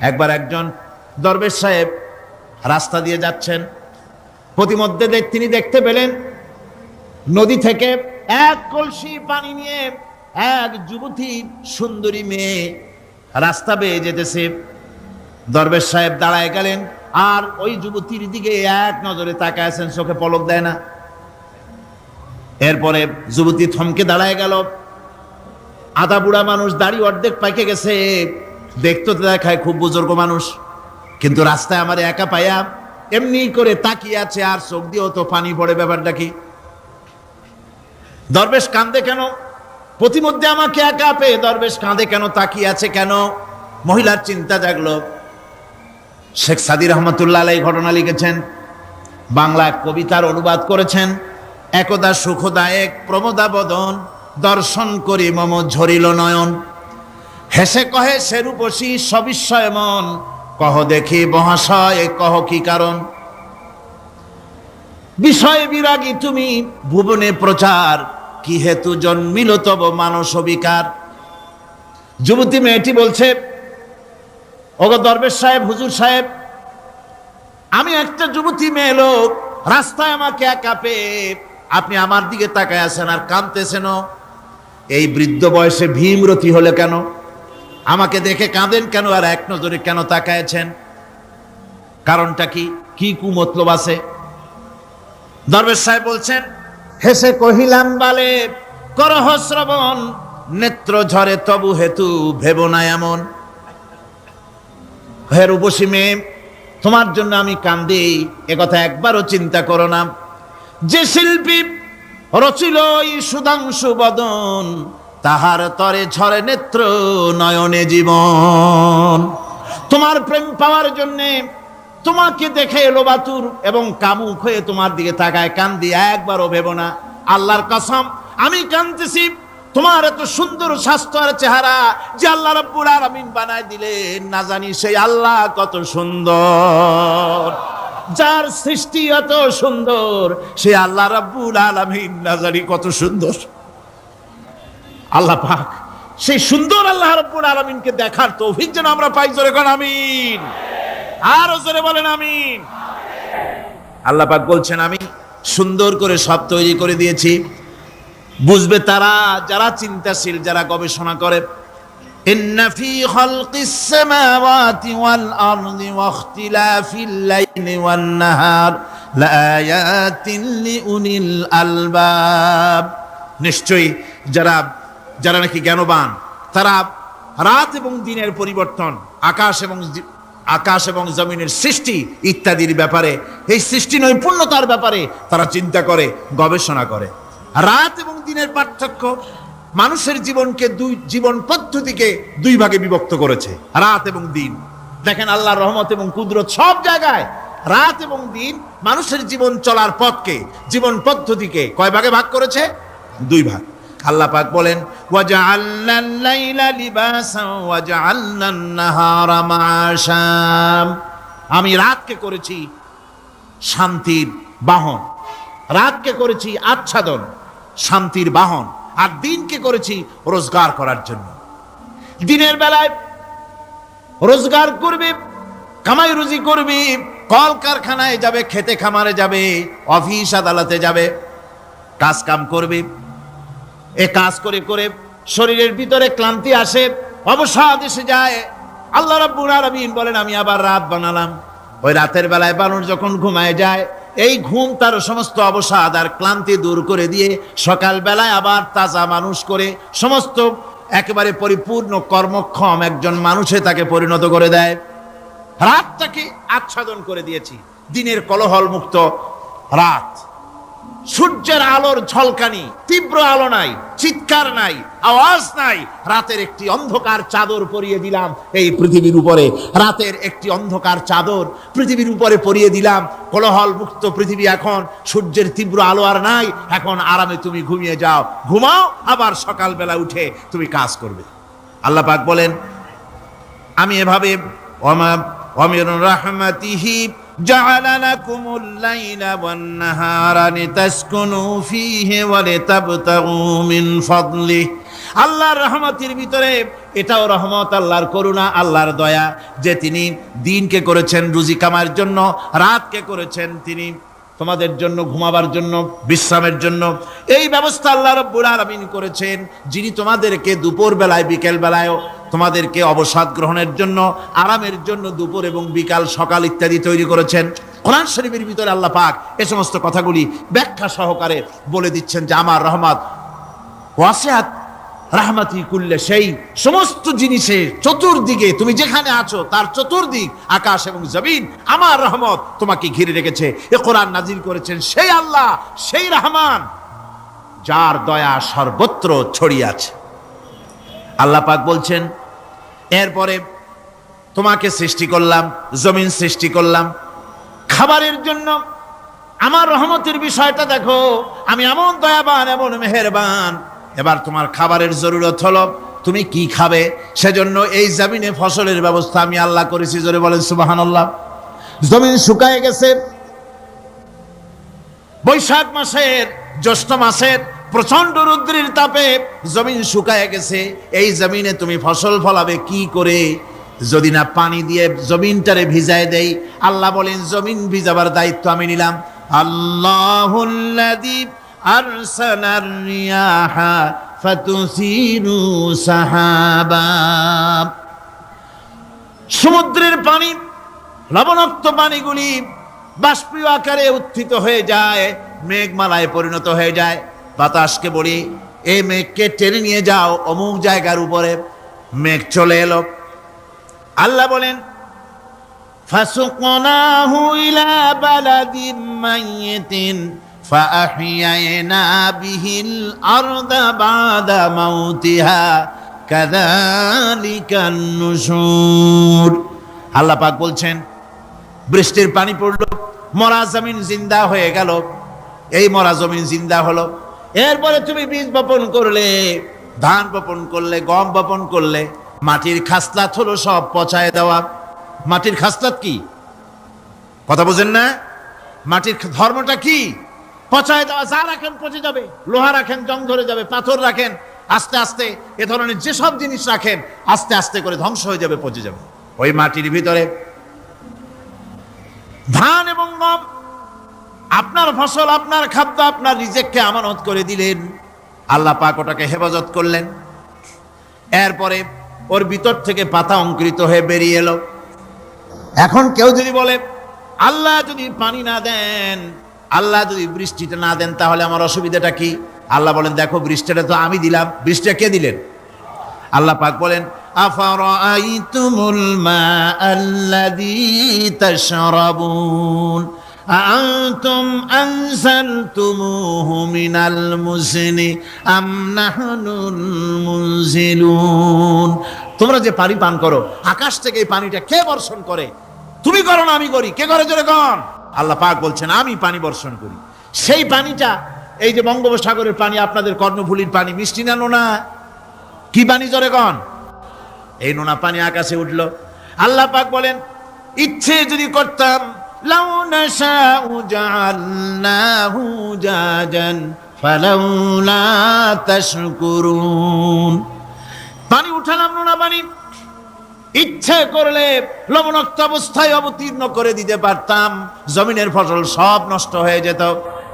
একবার একজন দরবেশ সাহেব রাস্তা দিয়ে যাচ্ছেন, প্রতিমধ্যে তিনি দেখতে পেলেন নদী থেকে এক কলসি পানি নিয়ে এক যুবতী সুন্দরী মেয়ে রাস্তা বেয়ে যেতেছে। দরবেশ সাহেব দাঁড়ায় গেলেন আর ওই যুবতীর দিকে এক নজরে তাকায় আছেন, চোখে পলক দেয় না। এরপরে যুবতী থমকে দাঁড়ায় গেল। আধা বুড়া মানুষ, দাড়ি অর্ধেক পাইকে গেছে, দেখতে তো দেখায় খুব বুজুর্গ মানুষ, কিন্তু রাস্তায় আমার একা পাইয়া এমনি করে তাকিয়ে আছে আর চোখ দিয়েও তো পানি পড়ে। ব্যাপারটা কি? দরবেশ কাঁদে কেন? প্রতিমধ্যে আমাকে একা পেয়ে দরবেশ কাঁদে কেন, তাকিয়ে আছে কেন? মহিলার চিন্তা জাগলো। শেখ সাদি রহমতুল্লাহ আলাইহি ঘটনা লিখেছেন, বাংলা কবিতার অনুবাদ করেছেন। একদা সুখদায়ক প্রমোদা বদন, দর্শন করি মম ঝরিল নয়ন। হেসে কহে সেরূপসী সবিস্ময় মন, কহ দেখি মহাশয় কহ কি কারণ। বিষয় বিরাগী তুমি ভুবনে প্রচার, কি হেতু জন্মিল তব মানস বিকার। যুবতী মেয়েটি বলছে, ওগো দরবেশ সাহেব, হুজুর সাহেব, আমি একটা যুবতী মেয়ে লোক, রাস্তায় আমাকে একা পেয়ে আপনি আমার দিকে তাকায় আছেন আর কাঁদতেছেন। এই বৃদ্ধ বয়সে ভীমরতি হলে কেন? আমাকে দেখে কাঁদেন কেন আর এক নজরে কেন তাকায়ছেন? কারণটা কি? কি কুমতলব আছে? দরবেশ সাহেব বলছেন, হেসে কহিলাম বালে করহ শ্রবণ, নেত্র ঝরে তবু হেতু ভেব না এমন। হে রূপসী মেয়ে, তোমার জন্য আমি কান্দি, একথা একবারও চিন্তা করো না। যে শিল্পী রচিল এই সুধাংশু বদন, তাহার তরে ঝরে নেত্র নয়নে জীবন। তোমার প্রেম পাওয়ার জন্যে তোমাকে দেখে লোবাতুর এবং কামুক হয়ে তোমার দিকে তাকায় কান্দি, একবারও ভেব না। আল্লাহর কসম, আমি কাঁদতেছি তোমার এত সুন্দর স্বাস্থ্য আর চেহারা যে আল্লাহ রাব্বুল আলামিন বানায় দিলেন, না জানি সেই আল্লাহ কত সুন্দর। যার সৃষ্টি এত সুন্দর সে আল্লাহ রাব্বুল আলামিন না জানি কত সুন্দর। আল্লাহ পাক সেই সুন্দর আল্লাহ রাব্বুল আলামিনকে দেখার তৌফিক যেন আমরা পাই। জোরে কোন আমিন, আরো জোরে বলেন আমিন। আল্লাহ পাক বলছেন, আমি সুন্দর করে সব তৈরি করে দিয়েছি। বুঝবে তারা যারা চিন্তাশীল, যারা গবেষণা করে। ইন্না ফি খালকিস সামাওয়াতি ওয়াল আরদি ওয়া ইখতিলাফিল লাইলি ওয়ান নাহার লাআয়াতিন লিউলিল আলবাব। নিশ্চয়ই যারা নাকি জ্ঞানবান, তারা রাত এবং দিনের পরিবর্তন, আকাশ এবং জমিনের সৃষ্টি ইত্যাদির ব্যাপারে, এই সৃষ্টি নৈপুণ্যতার ব্যাপারে তারা চিন্তা করে, গবেষণা করে। রাত এবং দিনের পার্থক্য মানুষের জীবনকে জীবন পদ্ধতিকে দুই ভাগে বিভক্ত করেছে, রাত এবং দিন। দেখেন আল্লাহর রহমত এবং কুদরত সব জায়গায়। রাত এবং দিন মানুষের জীবন চলার পথকে, জীবন পদ্ধতিকে কয় ভাগে ভাগ করেছে? দুই ভাগ। আল্লাহ পাক বলেন, ওয়াজআলনাল লাইলা লিবাসান ওয়াজআলনান নাহারা মাআশা। আমি রাতকে করেছি শান্তির বাহন, রাতকে করেছি আচ্ছাদন, শান্তির বাহন, আর দিনকে করেছি রোজগার করার জন্য। দিনের বেলায় রোজগার করবে, কামাই রুজি করবে, কল কারখানায় যাবে, খেতে খামারে যাবে, অফিস আদালতে যাবে, কাজ কাম করবে। এ কাজ করে করে শরীরের ভিতরে ক্লান্তি আসে, অবসাদ এসে যায়। আল্লাহ রাব্বুল আলামিন বলেন, আমি আবার রাত বানালাম। ওই রাতের বেলায় মানুষ যখন ঘুমায় যায়, এই ঘুম তার সমস্ত অবসাদ আর ক্লান্তি দূর করে দিয়ে সকাল বেলায় আবার তাজা মানুষ করে সমস্ত একেবারে পরিপূর্ণ কর্মক্ষম একজন মানুষে তাকে পরিণত করে দেয়। রাতটাকে আচ্ছাদন করে দিয়েছি, দিনের কোলাহল মুক্ত রাত। সূর্যের আলোর ঝলকানি, তীব্র আলো নাই, চিৎকার নাই, আওয়াজ নাই। রাতের একটি অন্ধকার চাদর পরিয়ে দিলাম এই পৃথিবীর উপরে। রাতের একটি অন্ধকার চাদর পৃথিবীর উপরে পরিয়ে দিলাম। কোলাহল মুক্ত পৃথিবী। এখন সূর্যের তীব্র আলো আর নাই। এখন আরামে তুমি ঘুমিয়ে যাও, ঘুমাও, আবার সকালবেলা উঠে তুমি কাজ করবে। আল্লাহ পাক বলেন, আমি এভাবে ওয়ামির রাহমাতিহি জাআলা লাকুমুল লাইলা ওয়ান নাহারা লিতাসকুনু ফীহি ওয়া লিতাবতাগু মিন ফাদলিহি। আল্লাহর রহমতের ভিতরে এটাও রহমত, আল্লাহর করুণা, আল্লাহর দয়া, যে তিনি দিনকে করেছেন রুজি কামার জন্য, রাতকে করেছেন তিনি তোমাদের জন্য ঘুমাবার জন্য, বিশ্রামের জন্য। এই ব্যবস্থা আল্লাহ রাব্বুল আলামিন করেছেন, যিনি তোমাদেরকে দুপুর বেলায় বিকেল বেলায়ও তোমাদেরকে অবসাদ গ্রহণের জন্য, আরামের জন্য দুপুর এবং বিকাল, সকাল ইত্যাদি তৈরি করেছেন। কোরআন শরীফের ভিতরে আল্লাহ পাক এই সমস্ত কথাগুলি ব্যাখ্যা সহকারে বলে দিচ্ছেন যে আমার রহমত ওয়াসিআত রাহমাতি কুল্লে, সেই সমস্ত জিনিসে চতুর্দিকে তুমি যেখানে আছো তার চতুর্দিক, আকাশ এবং জমিন, আমার রহমত তোমাকে ঘিরে রেখেছে। এ কোরআন নাজিল করেছেন সেই আল্লাহ, সেই রহমান, যার দয়া সর্বত্র ছড়িয়ে আছে। আল্লাহ পাক বলছেন, এরপরে তোমাকে সৃষ্টি করলাম, জমিন সৃষ্টি করলাম খাবারের জন্য। আমার রহমতের বিষয়টা দেখো, আমি এমন দয়াবান, এমন মেহেরবান। এবার তোমার খাবারের জরুরত হলো তুমি কি খাবে, সেজন্য এই জমিনে ফসলের ব্যবস্থা আমি আল্লাহ করেছি। জোরে বলেন সুবহানাল্লাহ। জমিন শুকায় গেছে, বৈশাখ মাসের, জ্যৈষ্ঠ মাসের প্রচন্ড রৌদ্রের তাপে জমিন শুকায় গেছে। এই জমিনে তুমি ফসল ফলাবে কি করে, যদি না পানি দিয়ে জমিনটারে ভিজায় দেই। আল্লাহ বলেন জমিন ভিজাবার দায়িত্ব আমি নিলাম। আল্লাহুল্লাযী আরসালার রিয়াহা ফাতুসিরু সাহাবা, সমুদ্রের পানি, লবণাক্ত পানিগুলি বাষ্পীয় আকারে উত্থিত হয়ে যায়, মেঘমালায় পরিণত হয়ে যায়। বাতাসকে বলি এই মেঘকে টেনে নিয়ে যাও অমুক জায়গার উপরে, মেঘ চলে এলো। আল্লাহ বলেন ফাসুকনাহু ইলা বালাদিম মাইয়িতিন ফাআহইয়ানা বিহিল আরদা বাদা মাউতিহা কাযালিকান নুশুর। আল্লাহ পাক বলছেন বৃষ্টির পানি পড়লো, মরা জমিন জিন্দা হয়ে গেল। এই মরা জমিন জিন্দা হলো। এরপরে তুমি বীজ বপন করলে, ধান বপন করলে, গম বপন করলে, মাটির খাসলাত হলো সব পচায় দেওয়া। মাটির খাসলাত কি কথা বোঝেন না? মাটির ধর্মটা কি? পচায় দেওয়া। যা রাখেন পচে যাবে, লোহা রাখেন জং ধরে যাবে, পাথর রাখেন আস্তে আস্তে, এ ধরনের যেসব জিনিস রাখেন আস্তে আস্তে করে ধ্বংস হয়ে যাবে, পচে যাবে। ওই মাটির ভিতরে ধান এবং গম, আপনার ফসল, আপনার খাদ্য, আপনার রিজিককে আমানত করে দিলেন। আল্লাহ পাক ওটাকে হেফাজত করলেন। এরপরে ওর ভিতর থেকে পাতা অঙ্কুরিত হয়ে বেরিয়ে এলো। এখন কেউ যদি বলে আল্লাহ যদি পানি না দেন, আল্লাহ যদি বৃষ্টিটা না দেন, তাহলে আমার অসুবিধাটা কি? আল্লাহ বলেন দেখো বৃষ্টিটা তো আমি দিলাম। বৃষ্টিটা কে দিলেন? আল্লাহ পাক বলেন আফারাআইতুমুল মাআল্লাযী তাশরাবুন আআনতুম আনজালতুমুহু মিনাল মুজনি আম নাহনুল মুনজিলুন। তোমরা যে পানি পান করো, আকাশ থেকে এই পানিটা কে বর্ষণ করে? তুমি করো না আমি করি? কে করে জোরে কন? আল্লাহ পাক বলছেন আমি পানি বর্ষণ করি। সেই পানিটা, এই যে বঙ্গোপসাগরের পানি, আপনাদের কর্ণফুলীর পানি, মিষ্টি না নোনা? কি পানি জোরে কন? এই নোনা পানি আকাশে উঠলো। আল্লাহ পাক বলেন ইচ্ছে যদি করতাম লাউ নাশাউ জাআলনাহু জাজান ফালাউলা তাশকুরুন। পানি উঠালাম, নোনা পানি, ইচ্ছে করলে লবণাক্ত অবস্থায় অবতীর্ণ করে দিতে পারতাম, জমিনের ফসল সব নষ্ট হয়ে যেত।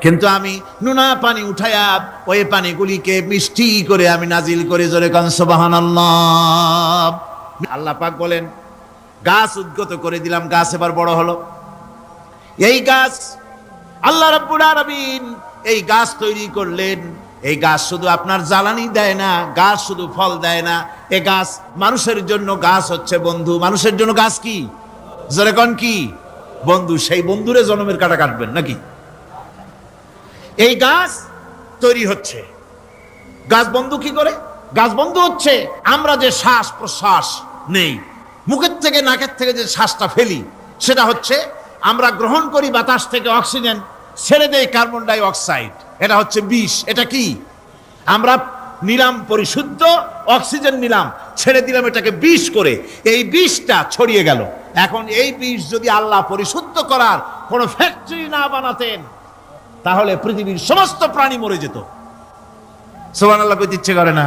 কিন্তু আমি নোনা পানি উঠায়া ওই পানিগুলিকে মিষ্টি করে আমি নাজিল করে, জোরে কান সুবহানাল্লাহ। আল্লাহ পাক বলেন গাছ উদ্গত করে দিলাম, গাছ এবার বড় হলো। এই গাছ আল্লাহ রাব্বুল আলামিন এই গাছ তৈরি করলেন। এই গাছ শুধু আপনার জ্বালানি দেয় না, গাছ শুধু ফল দেয় না, এই গাছ মানুষের জন্য, গাছ হচ্ছে বন্ধু। মানুষের জন্য গাছ কি জোরে কোন? কি বন্ধু। সেই বন্ধুরে জন্মের কাটা কাটবেন নাকি? এই গাছ তৈরি হচ্ছে। গাছ বন্ধু কি করে? গাছ বন্ধু হচ্ছে আমরা যে শ্বাস প্রশ্বাস নেই, মুখের থেকে নাকের থেকে যে শ্বাসটা ফেলি, সেটা হচ্ছে আমরা গ্রহণ করি বাতাস থেকে অক্সিজেন, ছেড়ে দেয় কার্বন ডাই অক্সাইড। এটা হচ্ছে বিষ। এটা কি? আমরা নিলাম পরিশুদ্ধ অক্সিজেন, নিলাম, ছেড়ে দিলাম এটাকে বিষ করে, এই বিষটা ছড়িয়ে গেল। এখন এই বিষ যদি আল্লাহ পরিশুদ্ধ করার কোনো ফ্যাক্টরি না বানাতেন, তাহলে পৃথিবীর সমস্ত প্রাণী মরে যেত। সুবহানাল্লাহ কইতে ইচ্ছে করে না?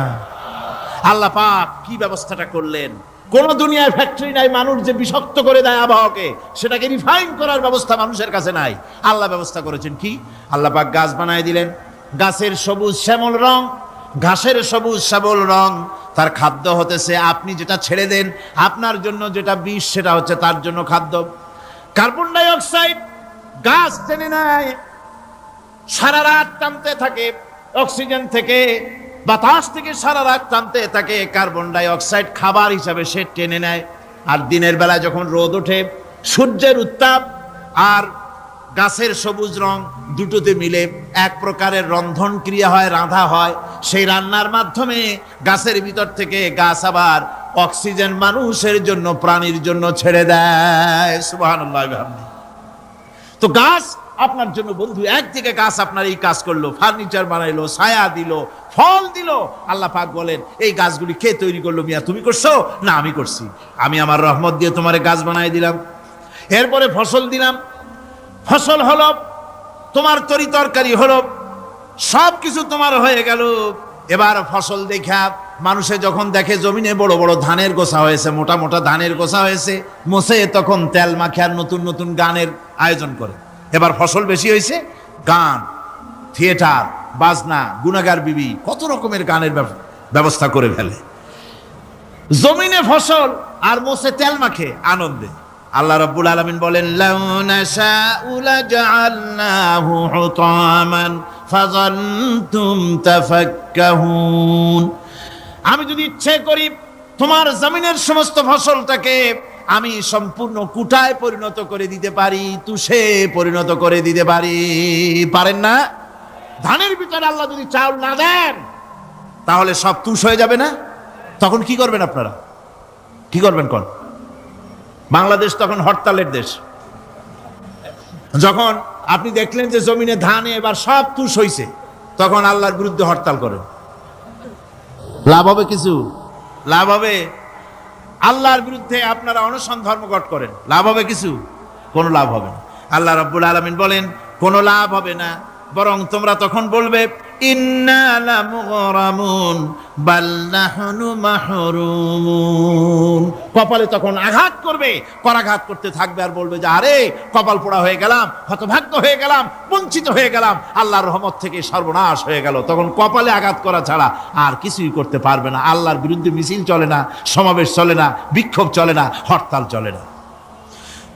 আল্লাহ পাক কি ব্যবস্থাটা করলেন। কোন দুনিয়ার ফ্যাক্টরি নাই মানুষ যে বিষাক্ত করে দেয় আবহাওয়াকে, সেটাকে রিফাইন করার ব্যবস্থা মানুষের কাছে নাই। আল্লাহ ব্যবস্থা করেছেন কি, আল্লাহ পাক গাছ বানায় দিলেন, গাছের সবুজ শ্যামল রং, ঘাসের সবুজ শ্যামল রং, তার খাদ্য হতেছে আপনি যেটা ছেড়ে দেন, আপনার জন্য যেটা বিষ সেটা হচ্ছে তার জন্য খাদ্য। কার্বন ডাই অক্সাইড গাছ টেনে নেয়, সারা রাত টানতে থাকে, অক্সিজেন থেকে বাতাস থেকে সারা রাত টানতে থাকে, কার্বন ডাই অক্সাইড খাবার হিসাবে সে টেনে নেয়। আর দিনের বেলা যখন রোদ ওঠে, সূর্যের উত্তাপ আর গাছের সবুজ রং দুটোতে মিলে এক প্রকারের রন্ধন ক্রিয়া হয়, রাঁধা হয়। সেই রান্নার মাধ্যমে গাছের ভিতর থেকে গাছ আবার অক্সিজেন মানুষের জন্য, প্রাণীর জন্য ছেড়ে দেয়। সুবহানাল্লাহ। তো গাছ আপনার জন্য বন্ধু, একদিকে গাছ আপনার এই কাজ করলো, ফার্নিচার বানাইলো, ছায়া দিল, ফল দিল। আল্লাহ পাক বলেন এই গাছগুলি কে তৈরি করলো? মিয়া তুমি করছো না আমি করছি, আমি আমার রহমত দিয়ে তোমার গাছ বানাই দিলাম। এরপরে ফসল দিলাম, ফসল হলো, তোমার তরি তরকারি হলো, সব কিছু তোমার হয়ে গেল। এবার ফসল দেখা মানুষে যখন দেখে জমিনে বড় বড় ধানের গোছা হয়েছে, মোটা মোটা ধানের গোছা হয়েছে, মোছে তখন তেল মাখে আর নতুন নতুন গানের আয়োজন করে। এবার ফসল বেশি হয়েছে, গান, থিয়েটার, বাজনা, গুনাগার বিবি, কত রকমের গানের ব্যবস্থা করে ফেলে। জমিনে ফসল আর মোছে তেল মাখে আনন্দে। আল্লাহ রাব্বুল আলামিন বলেন লাউ নাশাউ লাজআলনাহু হুতামান ফাযালতুম তাফাক্কাহুন। আমি যদি ইচ্ছে করি তোমার জমিনের সমস্ত ফসলটাকে আমি সম্পূর্ণ কুটায় পরিণত করে দিতে পারি, তুষে পরিণত করে দিতে পারি। পারেন না? ধানের ভিতরে আল্লাহ যদি চাউল না দেন তাহলে সব তুষ হয়ে যাবে না? তখন কি করবেন আপনারা? কি করবেন কোন? বাংলাদেশ তখন হরতালের দেশ। যখন আপনি দেখলেন যে জমিনে ধানে এবার সব তুষ হইছে, তখন আল্লাহর বিরুদ্ধে হরতাল করেন। লাভ হবে কিছু? লাভ হবে? আল্লাহর বিরুদ্ধে আপনারা অনশন ধর্মঘট করেন, লাভ হবে কিছু? কোনো লাভ হবে না। আল্লাহ রাব্বুল আলামিন বলেন কোনো লাভ হবে না, বরং তোমরা তখন বলবে ইন্না লামুগরামুন বাল নাহনু মাহরুমুন। কপালে তখন আঘাত করবে, করাঘাত করতে থাকবে আর বলবে যে আরে কপাল পোড়া হয়ে গেলাম, হতভাগ্য হয়ে গেলাম, বঞ্চিত হয়ে গেলাম, আল্লাহর রহমত থেকে সর্বনাশ হয়ে গেল। তখন কপালে আঘাত করা ছাড়া আর কিছুই করতে পারবে না। আল্লাহর বিরুদ্ধে মিছিল চলে না, সমাবেশ চলে না, বিক্ষোভ চলে না, হরতাল চলে না।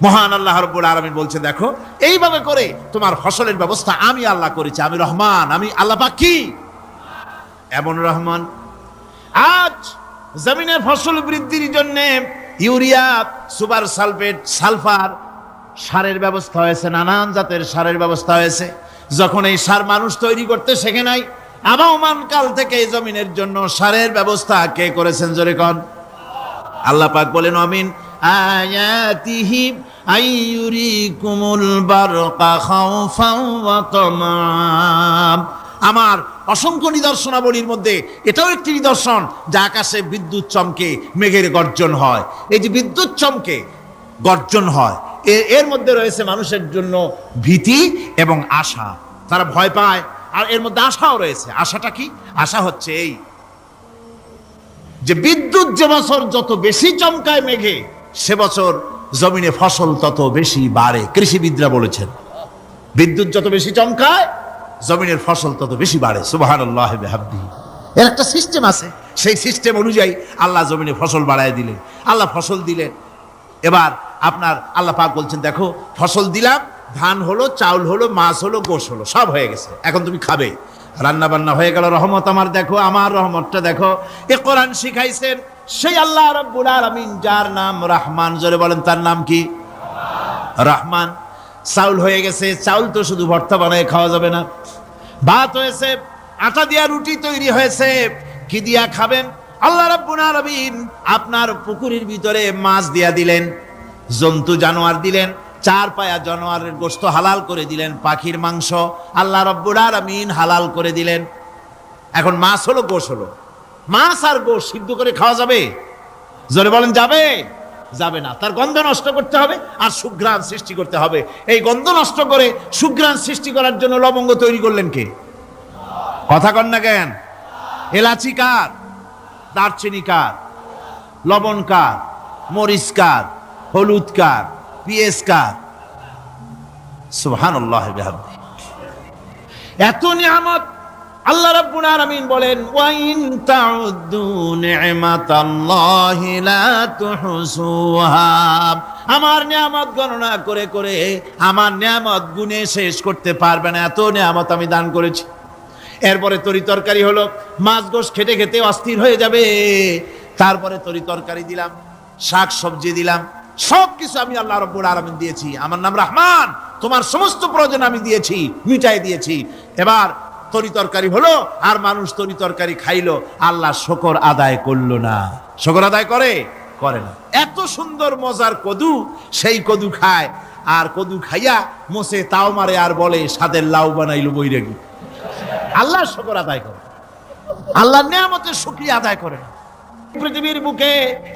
মহান আল্লাহ রাব্বুল আলামিন বলছে দেখো এইভাবে করে তোমার ফসলের ব্যবস্থা আমি আল্লাহ করেছি। আমি রহমান, আমি আল্লাহ পাক কি এমন রহমান। আজ জমিনে ফসল বৃদ্ধির জন্য ইউরিয়া, সুপার সালফেট, সালফার সারের ব্যবস্থা হয়েছে, নানান জাতের সারের ব্যবস্থা হয়েছে। যখন এই সার মানুষ তৈরি করতে শেখে নাই, আবহমান কাল থেকে এই জমিনের জন্য সারের ব্যবস্থা কে করেছেন? জোরে কোন? আল্লাহ পাক বলেন আমিন আয়াতিহি আইয়ুরিকুমুল বারকা খাউফান ওয়া তামাম। আমার অসংখ্য নিদর্শনাবলীর মধ্যে এটাও একটি নিদর্শন যে আকাশে বিদ্যুৎ চমকে মেঘের গর্জন হয়। এই যে বিদ্যুৎ চমকে গর্জন হয়, এর মধ্যে রয়েছে মানুষের জন্য ভীতি এবং আশা। তারা ভয় পায় আর এর মধ্যে আশাও রয়েছে। আশাটা কি? আশা হচ্ছে এই যে বিদ্যুৎ যে বছর যত বেশি চমকায় মেঘে, সে বছর জমিনে ফসল তত বেশি বাড়ে। কৃষিবিদরা বলেছেন বিদ্যুৎ যত বেশি চমকায় জমিনের ফসল তত বেশি বাড়ে। সুবহানাল্লাহি ওয়া বিহামদিহি। এর একটা সিস্টেম আছে, সেই সিস্টেম অনুযায়ী আল্লাহ জমিনে ফসল বাড়ায় দিলেন। আল্লাহ ফসল দিলেন। এবার আপনার আল্লাহ পাক বলছেন দেখো ফসল দিলাম, ধান হলো, চাউল হলো, মাছ হলো, গোশ হলো, সব হয়ে গেছে, এখন তুমি খাবে। রান্না বান্না হয়ে গেল, রহমত আমার দেখো, আমার রহমতটা দেখো। এ কোরআন শিখাইছেন সেই আল্লাহ রাব্বুল আলামিন যার নাম রহমান। জোরে বলেন তার নাম কি? রহমান। চাউল হয়ে গেছে, চাউল তো শুধু ভর্তা বানায় খাওয়া যাবে না, ভাত হয়েছে, আটা দিয়া রুটি তৈরি হয়েছে, কি দিয়া খাবেন? আল্লাহ রাব্বুল আলামিন আপনার পুকুরের ভিতরে মাছ দিয়া দিলেন, জন্তু জানোয়ার দিলেন, চার পায়া জানোয়ারের গোশত হালাল করে দিলেন, পাখির মাংস আল্লাহ রাব্বুল আলামিন হালাল করে দিলেন। এখন মাছ হলো, গোশ হলো, মাছ আর গোশ সিদ্ধ করে খাওয়া যাবে? জোরে বলেন যাবে? যাবে না। তার গন্ধ নষ্ট করতে হবে আর সুঘ্রাণ সৃষ্টি করতে হবে। এই গন্ধ নষ্ট করে সুঘ্রাণ সৃষ্টি করার জন্য লবঙ্গ তৈরি করলেন কে? কথা কন না কেন? এলাচি কার? দারচিনি কার, লবণ কার, মরিচ কার, হলুদ কার, পেঁয়াজ কার? সুবহানাল্লাহ বিহামদিহি। এত নিয়ামত আল্লাহ রাব্বুল আলামিন বলেন, ওয়া ইন তাউদ্দু নি'মাতাল্লাহি লা তুহসুহা। আমার নিয়ামত গণনা করে করে আমার নিয়ামত গুণে শেষ করতে পারবে না, এত নিয়ামত আমি দান করেছি। এরপরে তরি তরকারি হলো, মাছ গোশ খেতে খেতে অস্থির হয়ে যাবে, তারপরে তরি তরকারি দিলাম, শাক সবজি দিলাম, সব কিছু আমি আল্লাহ রাব্বুল আলামিন দিয়েছি। আমার নাম রহমান, তোমার সমস্ত প্রয়োজন আমি দিয়েছি, মিটাই দিয়েছি। এবার তরি তরকারি হলো, আর মানুষ তরি তরকারি খাইলো, আল্লাহ শুকর আদায় করলো না। শুকর আদায় করে না। এত সুন্দর মজার কদু, সেই কদু খায়, আর কদু খাইয়া মোসে তাও মারে, আর বলে স্বাদের লাউ বানাইলো বৈরাগী। আল্লাহ শুকর আদায় করে, আল্লাহর নিয়ামতের শুকরিয়া আদায় করে না। পৃথিবীর বুকে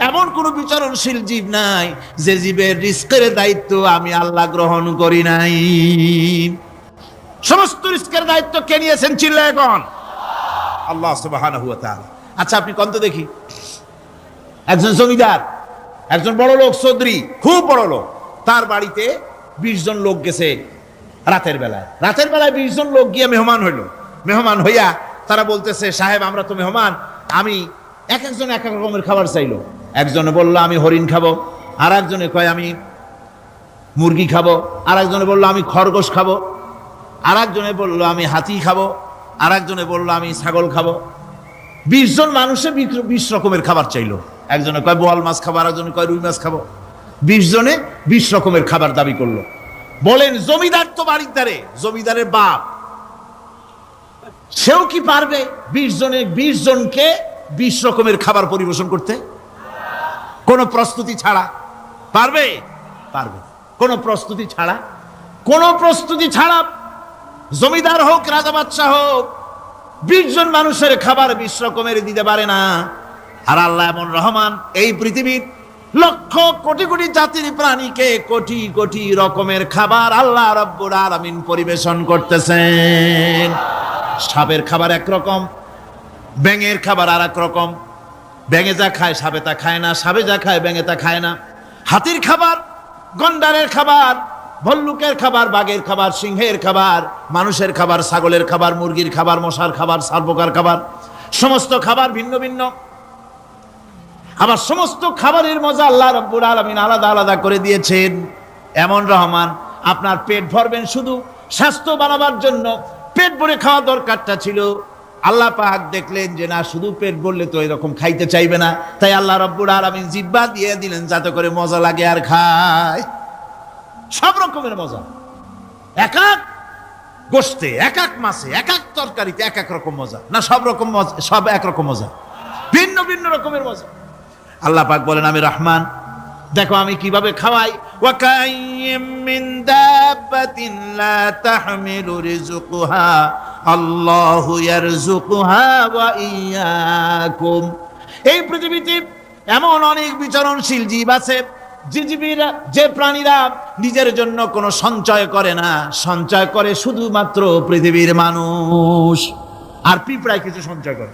এমন কোন বিচরণশীল জীব নাই যে জীবের রিস্কের দায়িত্ব আমি আল্লাহ গ্রহণ করি নাই। সমস্ত রিস্কের দায়িত্ব কে নিয়েছেন? চিল্লায় কোন? আল্লাহ সুবহানাহু ওয়া তাআলা। আচ্ছা আপনি কোন তো দেখি, একজন জমিদার, একজন বড় লোক, চৌধুরী, খুব বড় লোক, তার বাড়িতে 20 জন লোক গেছে রাতের বেলায়। 20 জন লোক গিয়ে মেহমান হইল। মেহমান হইয়া তারা বলতেছে, সাহেব আমরা তো মেহমান, আমি এক একজন এক এক রকমের খাবার চাইলো। একজনে বললো আমি হরিণ খাবো, আর একজনে কয় আমি মুরগি খাবো, আর একজনে বললো আমি খরগোশ খাবো, আর একজনে বললো আমি হাতি খাবো, আর একজনে বললো আমি ছাগল খাবো। 20 জন মানুষে 20 রকমের খাবার চাইলো। একজনে কয় বোয়াল মাছ খাবো, আর একজনে কয় রুই মাছ খাবো। 20 জনে 20 রকমের খাবার দাবি করলো। বলেন জমিদার তো বাড়ির জমিদারের বাপ, সেও কি পারবে 20 জনকে 20 রকমের খাবার পরিবেশন করতে? কোন প্রস্তুতি ছাড়া পারবে? কোন প্রস্তুতি ছাড়া জমিদার হোক, রাজা বাদশাহ হোক, 20 জন মানুষের খাবার 20 রকমের দিতে পারে না। আর আল্লাহ এমন রহমান, এই পৃথিবীর লক্ষ কোটি কোটি জাতির প্রাণীকে কোটি কোটি রকমের খাবার আল্লাহ রাব্বুল আলামিন পরিবেশন করতেছেন। সাপের খাবার একরকম, ব্যাঙের খাবার আর এক রকম। ব্যাঙে যা খায় সাপে তা খায় না, সাপে যা খায় ব্যাঙে তা খায় না। হাতির খাবার, গন্ডারের খাবার, ভল্লুকের খাবার, বাঘের খাবার, সিংহের খাবার, মানুষের খাবার, ছাগলের খাবার, মুরগির খাবার, মশার খাবার, সারপোকার খাবার, সমস্ত খাবার ভিন্ন ভিন্ন। আবার সমস্ত খাবারের মজা আল্লাহ রাব্বুল আলামিন আলাদা আলাদা করে দিয়েছেন। এমন রহমান, আপনার পেট ভরবেন শুধু স্বাস্থ্য বানাবার জন্য, পেট ভরে খাওয়া দরকারটা ছিল। আল্লাহ পাক দেখলেন যে না, শুধু পেট ভরলে তো এরকম খাইতে চাইবে না, তাই আল্লাহ রাব্বুল আলামিন জিহ্বা দিয়ে দিলেন যাতে করে মজা লাগে আর খায়। সব রকমের মজা, এক এক গোশতে, এক এক মাছে, এক এক তরকারিতে এক এক রকম মজা। না সব রকম মজা, সব একরকম মজা, ভিন্ন ভিন্ন রকমের মজা। আল্লাহ পাক বলেন আমি রহমান, দেখো আমি কিভাবে খাওয়াই। ওয়া কাইয়্যিম মিন দাব্বাতিন লা তাহমিলু রিজকুহা আল্লাহু ইয়ারযুকুহা ওয়া ইয়্যাকুম। এই পৃথিবীতে এমন অনেক বিচরণশীল জীব আছে, যে প্রাণীরা নিজের জন্য কোনো সঞ্চয় করে না, সঞ্চয় করে শুধুমাত্র পৃথিবীর মানুষ। আর পিঁপড়ায় কিছু সঞ্চয় করে।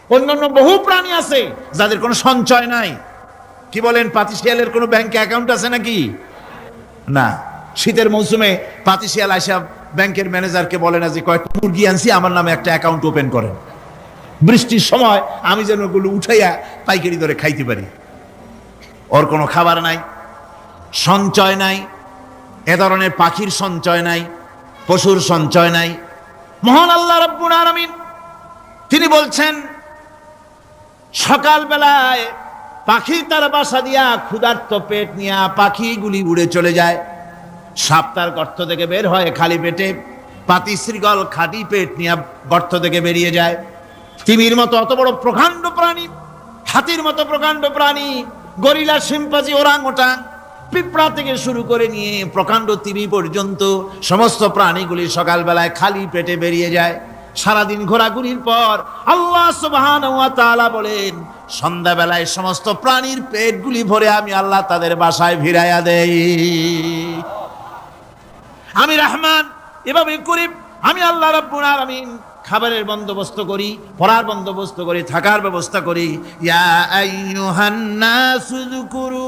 অন্যান্য বহু প্রাণী আছে যাদের কোনো সঞ্চয় নাই। কি বলেন, পাতিশিয়ালের কোনো ব্যাংকে অ্যাকাউন্ট আছে নাকি? না। শীতের মৌসুমে পাতিশিয়াল আসা ব্যাংকের ম্যানেজারকে বলে না যে কয়েকটা মুরগি আনছি, আমার নামে একটা অ্যাকাউন্ট ওপেন করেন, বৃষ্টির সময় আমি যেন ওগুলো উঠাইয়া পাইকারি দরে খাইতে পারি। ওর কোনো খাবার নাই, সঞ্চয় নাই। এ ধরনের পাখির সঞ্চয় নাই, পশুর সঞ্চয় নাই। মহান আল্লাহ রাব্বুল আলামিন তিনি বলছেন, সকাল বেলায় পাখি তার বাসা দিয়া ক্ষুধার্ত পেট নিয়ে পাখিগুলি উড়ে চলে যায়। সাপ তার গর্ত থেকে বের হয় খালি পেটে, পাতি শৃগল খালি পেট নিয়ে গর্ত থেকে বেরিয়ে যায়। তিমির মতো অত বড় প্রকাণ্ড প্রাণী, হাতির মতো প্রকাণ্ড প্রাণী, গরিলা, শিম্পাঞ্জি, ওরাংওটাং, পিঁপড়া থেকে শুরু করে নিয়ে প্রকাণ্ড তিমি পর্যন্ত সমস্ত প্রাণীগুলি সকালবেলায় খালি পেটে বেরিয়ে যায়। সারাদিন ঘোরাঘুরির পর আল্লাহ সুবহানাহু ওয়া তাআলা বলেন, সন্ধ্যাবেলায় সমস্ত প্রাণীর পেটগুলি ভরে আমি আল্লাহ তাদের বাসায় ফিরাইয়া দেই। আমি রহমান, এভাবে করি আমি আল্লাহ রাব্বুল আলামিন খাবারের বন্দোবস্ত করি, পড়ার বন্দোবস্ত করি, থাকার ব্যবস্থা করি। ইয়া আইয়ুহান নাসু যকুরু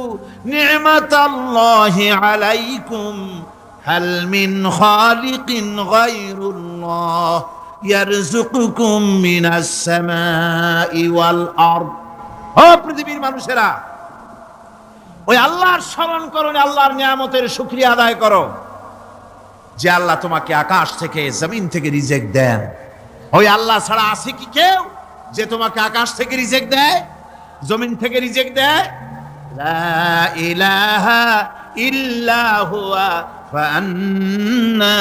নি'মাতাল্লাহি আলাইকুম হাল মিন খালিকিন গায়রুল্লাহ ইয়ারযুকুকুম মিনাস সামাই ওয়াল আরদ। ও পৃথিবীর মানুষেরা, ওই আল্লাহর স্মরণ করো, আল্লাহর নিয়ামতের শুকরিয়া আদায় করো যে আল্লাহ তোমাকে আকাশ থেকে জমিন থেকে রিজিক দেন। ওই আল্লাহ ছাড়া আছে কি কেউ যে তোমাকে আকাশ থেকে রিজিক দেয়, জমিন থেকে রিজিক দেয়? লা ইলাহা ইল্লা হুয়া ফাআন্না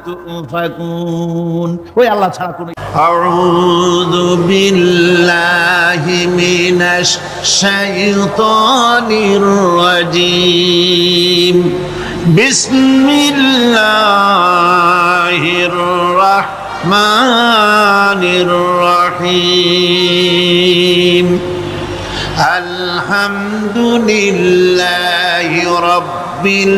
তুফাকুন। ওই আল্লাহ ছাড়া কোনো আউযু বিল্লাহি মিনাশ শাইতানির রাজীম। বিসমিল্লাহির রাহমানির রহিম। আলহামদুলিল্লাহি রাব্বিল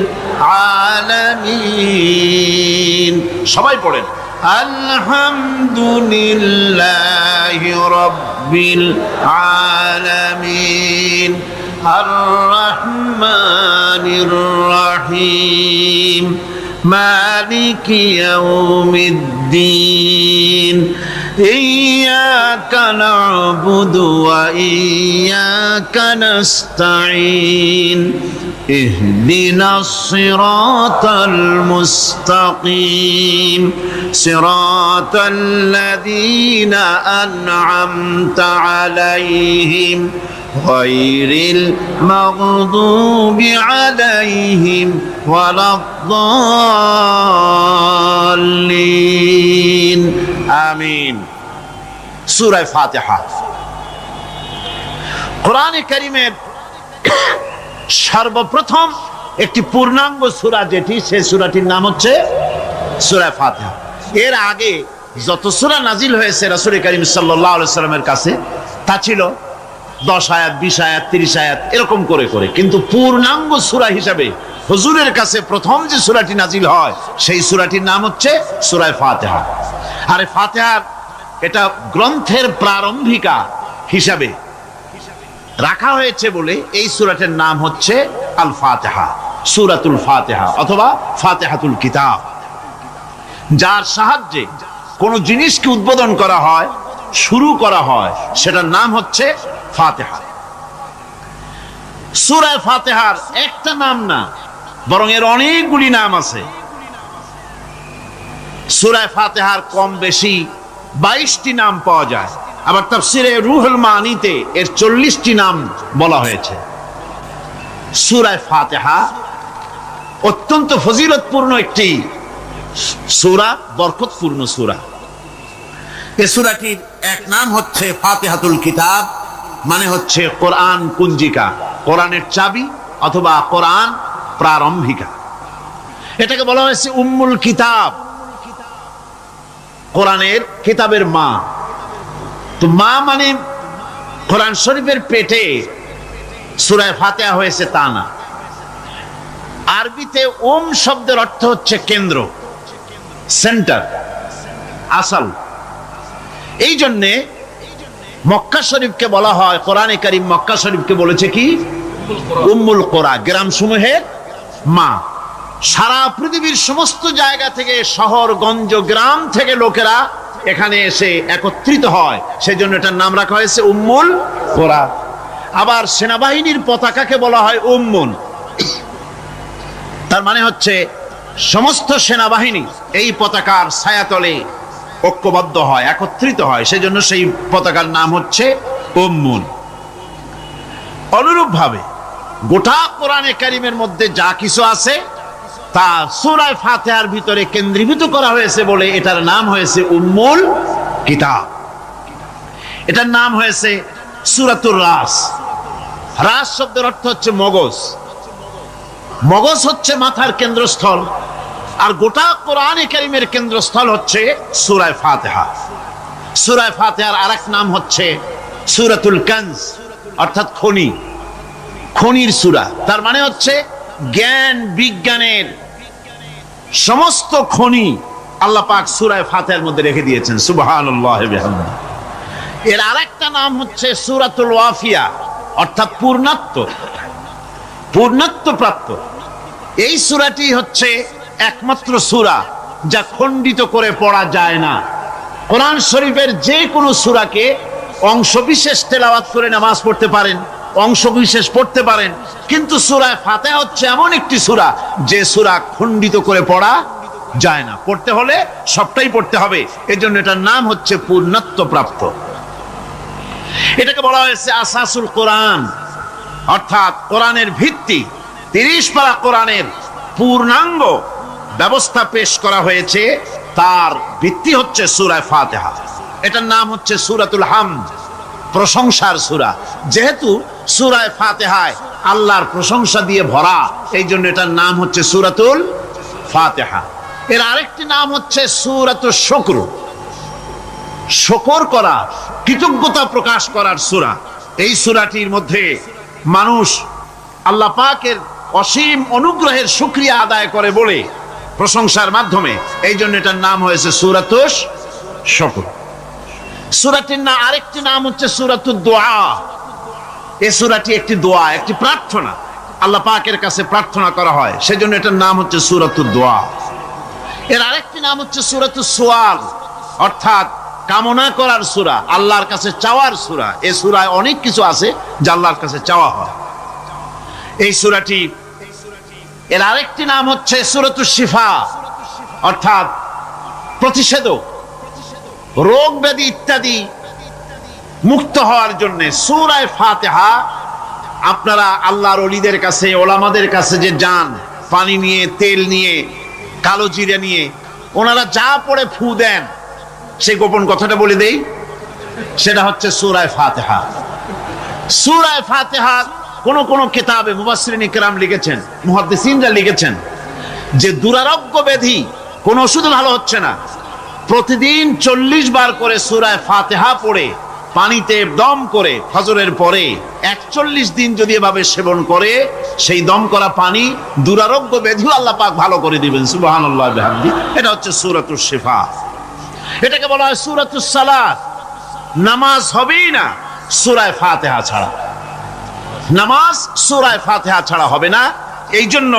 আলামিন। সবাই পড়েন আলহামদুলিল্লাহি রাব্বিল আলামিন আর রহমানির রহিম মালিকি ইয়াউমিদ্দিন ইয়্যাকা না'বুদু ওয়া ইয়্যাকা নাস্তাঈন ইহদিনাস সিরাতাল মুস্তাকিম সিরাতাল্লাযীনা আন'আমতা আলাইহিম গায়রিল মাগদুবি আলাইহিম ওয়ালাদ-দাল্লিন। আমিন। সূরা ফাতিহা কোরআনে কারীমের সর্বপ্রথম একটি পূর্ণাঙ্গ সূরা, যেটি সেই সূরাটির নাম হচ্ছে সূরা ফাতিহা। এর আগে যত সূরা নাজিল হয়েছে রাসূল করিম সাল্লাল্লাহু আলাইহি সাল্লামের কাছে তা ছিল 10 আয়াত, 20 আয়াত, 30 আয়াত এরকম করে করে, কিন্তু পূর্ণাঙ্গ সূরা হিসাবে হুজুরের কাছে প্রথম যে সূরাটি নাজিল হয় সেই সূরাটির নাম হচ্ছে সূরা ফাতিহা। আর ফাতিহার এটা গ্রন্থের প্রারম্ভিকা হিসাবে রাখা হয়েছে বলে এই সূরাটির নাম হচ্ছে আল ফাতিহা, সূরাতুল ফাতিহা অথবা ফাতিহাতুল কিতাব। যার সাহায্যে কোনো জিনিসকে উদ্বোধন করা হয়, শুরু করা হয়, সেটার নাম হচ্ছে ফাতিহা। সূরা ফাতিহার একটা নাম না, বরং এর অনেকগুলি নাম আছে। সূরা ফাতিহার কম বেশি 22টি নাম পাওয়া যায়, আবার তাফসিরে রুহুল মানিতে এর 40টি নাম বলা হয়েছে। সূরা ফাতিহা অত্যন্ত ফজিলতপূর্ণ একটি সূরা, বরকতপূর্ণ সূরা। এই সূরাটির এক নাম হচ্ছে ফাতিহাতুল কিতাব, মানে হচ্ছে কোরআন কুঞ্জিকা, কোরআনের চাবি অথবা কোরআন প্রারম্ভিকা। এটাকে বলা হয়েছে উম্মুল কিতাব, কোরআনের কিতাবের মা। তো মা মানে কোরআন শরীফের পেটে সূরা ফাতিহা হয়েছে তা না। আরবিতে শব্দের অর্থ হচ্ছে কেন্দ্র, সেন্টার, আসল। এই জন্যে মক্কা শরীফকে বলা হয়, কোরআনে কারীম মক্কা শরীফকে বলেছে কি উম্মুল কোরা, গ্রাম সমূহের মা। সারা পৃথিবীর সমস্ত জায়গা থেকে, শহরগঞ্জ, গ্রাম থেকে লোকেরা এখানে এসে একত্রিত হয়, সেজন্য এটার নাম রাখা হয়েছে উম্মুল কোরা। আবার সেনাবাহিনীর পতাকাকে বলা হয় উম্মুন, তার মানে হচ্ছে সমস্ত সেনাবাহিনী এই পতাকার ছায়াতলে ঐক্যবদ্ধ হয়, একত্রিত হয়, সেজন্য সেই পতাকার নাম হচ্ছে উম্মুন। অনুরূপভাবে গোটা কোরআনে কারীমের মধ্যে যা কিছু আছে তা সূরা ফাতিহার ভিতরে কেন্দ্রীভূত করা হয়েছে বলে এটার নাম হয়েছে উম্মুল কিতাব। এটার নাম হয়েছে সূরাতুর রাস। রাস শব্দের অর্থ হচ্ছে মগজ। মগজ হচ্ছে মাথার কেন্দ্রস্থল, আর গোটা কোরআনে কারীমের কেন্দ্রস্থল হচ্ছে সূরা ফাতিহা। সূরা ফাতিহার আরেক নাম হচ্ছে সূরাতুল কানজ, অর্থাৎ খনি, খনির সূরা। তার মানে হচ্ছে জ্ঞান বিজ্ঞানের সমস্ত খনি আল্লাহ পাক সূরা ফাতিহার মধ্যে রেখে দিয়েছেন। সুবহানাল্লাহ ওয়া বিহামদিহি। এর আরেকটা নাম হচ্ছে সূরাতুল ওয়াফিয়া, অর্থাৎ পূর্ণত্ব প্রাপ্ত। এই সূরাটি হচ্ছে একমাত্র সূরা যা খণ্ডিত করে পড়া যায় না। কোরআন শরীফের যে কোনো সূরাকে অংশবিশেষ তেলাওয়াত করে নামাজ পড়তে পারেন, অংশবিশেষ পড়তে পারেন, কিন্তু সূরা ফাতিহা হচ্ছে এমন একটি সূরা যে সূরা খণ্ডিত করে পড়া যায় না। পড়তে হলে সবটাই পড়তে হবে, এজন্য এটার নাম হচ্ছে পূর্ণত্ব প্রাপ্ত। এটাকে বলা হয়েছে আসাসুল কোরআন, অর্থাৎ কোরআনের ভিত্তি। 30 পারা কোরআনের পূর্ণাঙ্গ ব্যবস্থা পেশ করা হয়েছে, তার ভিত্তি হচ্ছে সূরা ফাতিহা। এটার নাম হচ্ছে সূরাতুল হামদ, প্রশংসার সূরা। যেহেতু সূরা ফাতিহায় আল্লাহর প্রশংসা দিয়ে ভরা, এই জন্য এটার নাম হচ্ছে সূরাতুল ফাতিহা। এর আরেকটি নাম হচ্ছে সূরাতুশ শুকর, শুকর করা, কৃতজ্ঞতা প্রকাশ করার সূরা। এই সূরাটির মধ্যে মানুষ আল্লাহ পাকের অসীম অনুগ্রহের শুকরিয়া আদায় করে বলে প্রশংসার মাধ্যমে, এই জন্য এটার নাম হয়েছে সূরাতুশ শুকর। সূরাটির না আরেকটি নাম হচ্ছে সূরাতুদ দোয়া। এই সূরাটি একটি দোয়া, একটি প্রার্থনা, আল্লাহ পাকের কাছে প্রার্থনা করা হয়, সেজন্য এটার নাম হচ্ছে সূরাতুদ দোয়া। এর আরেকটি নাম হচ্ছে সূরাতুস সুআল, অর্থাৎ কামনা করার সূরা, আল্লাহর কাছে চাওয়ার সূরা। এই সূরায় অনেক কিছু আছে যা আল্লাহর কাছে চাওয়া হয়। এই সূরাটি, এর আরেকটি নাম হচ্ছে সূরাতুশ শিফা, অর্থাৎ প্রতিষেধক, রোগ ব্যাধি ইত্যাদি মুক্ত হওয়ার জন্য। সূরা ফাতিহা আপনারা আল্লাহর ওলিদের কাছে, ওলামাদের কাছে যে যান, পানি নিয়ে, তেল নিয়ে, কালো জিরা নিয়ে, ওনারা যা পড়ে ফু দেন, সেই গোপন কথাটা বলে দেই, সেটা হচ্ছে সূরা ফাতিহা। সূরা ফাতিহা কোন কিতাবে মুফাসসিরিন ইকরাম লিখেছেন, মুহাদ্দিসিনরা লিখেছেন যে দুরারোগ্য ব্যাধি, কোন ওষুধ ভালো হচ্ছে না, প্রতিদিন 40 বার করে সূরা ফাতিহা পড়ে পানিতে দম করে ফজরের পরে 41 দিন যদি এভাবে সেবন করে, সেই দম করা পানি দুরারোগ্য ব্যাধিও আল্লাহ পাক ভালো করে দিবেন। সুবহানাল্লাহ ওয়া বিহামদিহি। এটা হচ্ছে সূরাতুশ শিফা। এটাকে বলা হয় সূরাতুস সালাত। নামাজ হবেই না সূরা ফাতিহা ছাড়া, নামাজ সূরা ফাতিহা ছাড়া হবে না। এই জন্য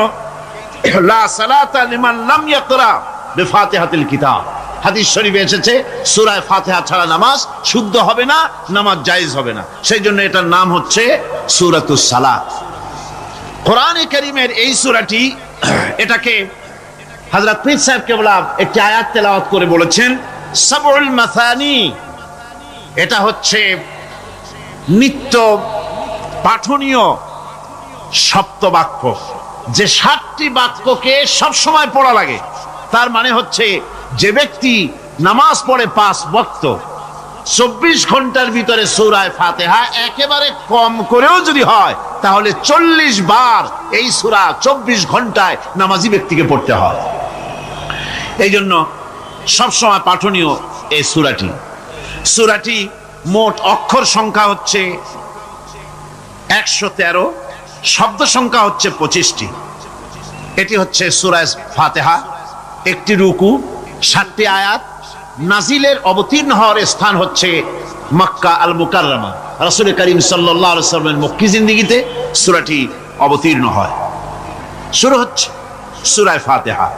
লা সালাতা লিমান লাম ইয়াকরা বিফাতিহাতিল কিতাব, হাদিস শরীফে এসেছে সূরা ফাতিহা ছাড়া নামাজ শুদ্ধ হবে না, নামাজ জায়েজ হবে না। সেই জন্য এটার নাম হচ্ছে সূরাতুস সালাত। কোরআনে কারীমের এই সূরাটি, এটাকে হযরত পীর সাহেব কেবলা একটি আয়াত তেলাওয়াত করে বলেছেন সাবউল মাসানি। এটা হচ্ছে নিত্য পাঠনীয় সপ্তবাক্য, যে 7টি বাক্যকে সবসময় পড়া লাগে। তার মানে হচ্ছে যে ব্যক্তি নামাজ পড়ে 5 ওয়াক্ত 24 ঘন্টার ভিতরে সূরা ফাতিহা একেবারে কম করেও যদি হয়, তাহলে 40 বার এই সূরা 24 ঘন্টায় নামাজি ব্যক্তিকে পড়তে হয়। এই জন্য সবসময় পাঠনীয় এই সূরাটি। সূরাটি মোট অক্ষর সংখ্যা হচ্ছে 113, শব্দ সংখ্যা হচ্ছে 25টি। এটি হচ্ছে সূরা ফাতিহা। একটি রুকু, 7টি আয়াত। নাজিলের অবতীর্ণ হওয়ার স্থান হচ্ছে মক্কা আল মুকাররমা। রাসূল করিম সাল্লাল্লাহু আলাইহি ওয়াসাল্লামের মক্কি জিন্দেগিতে সূরাটি অবতীর্ণ হয়। শুরু হচ্ছে সূরা ফাতিহা।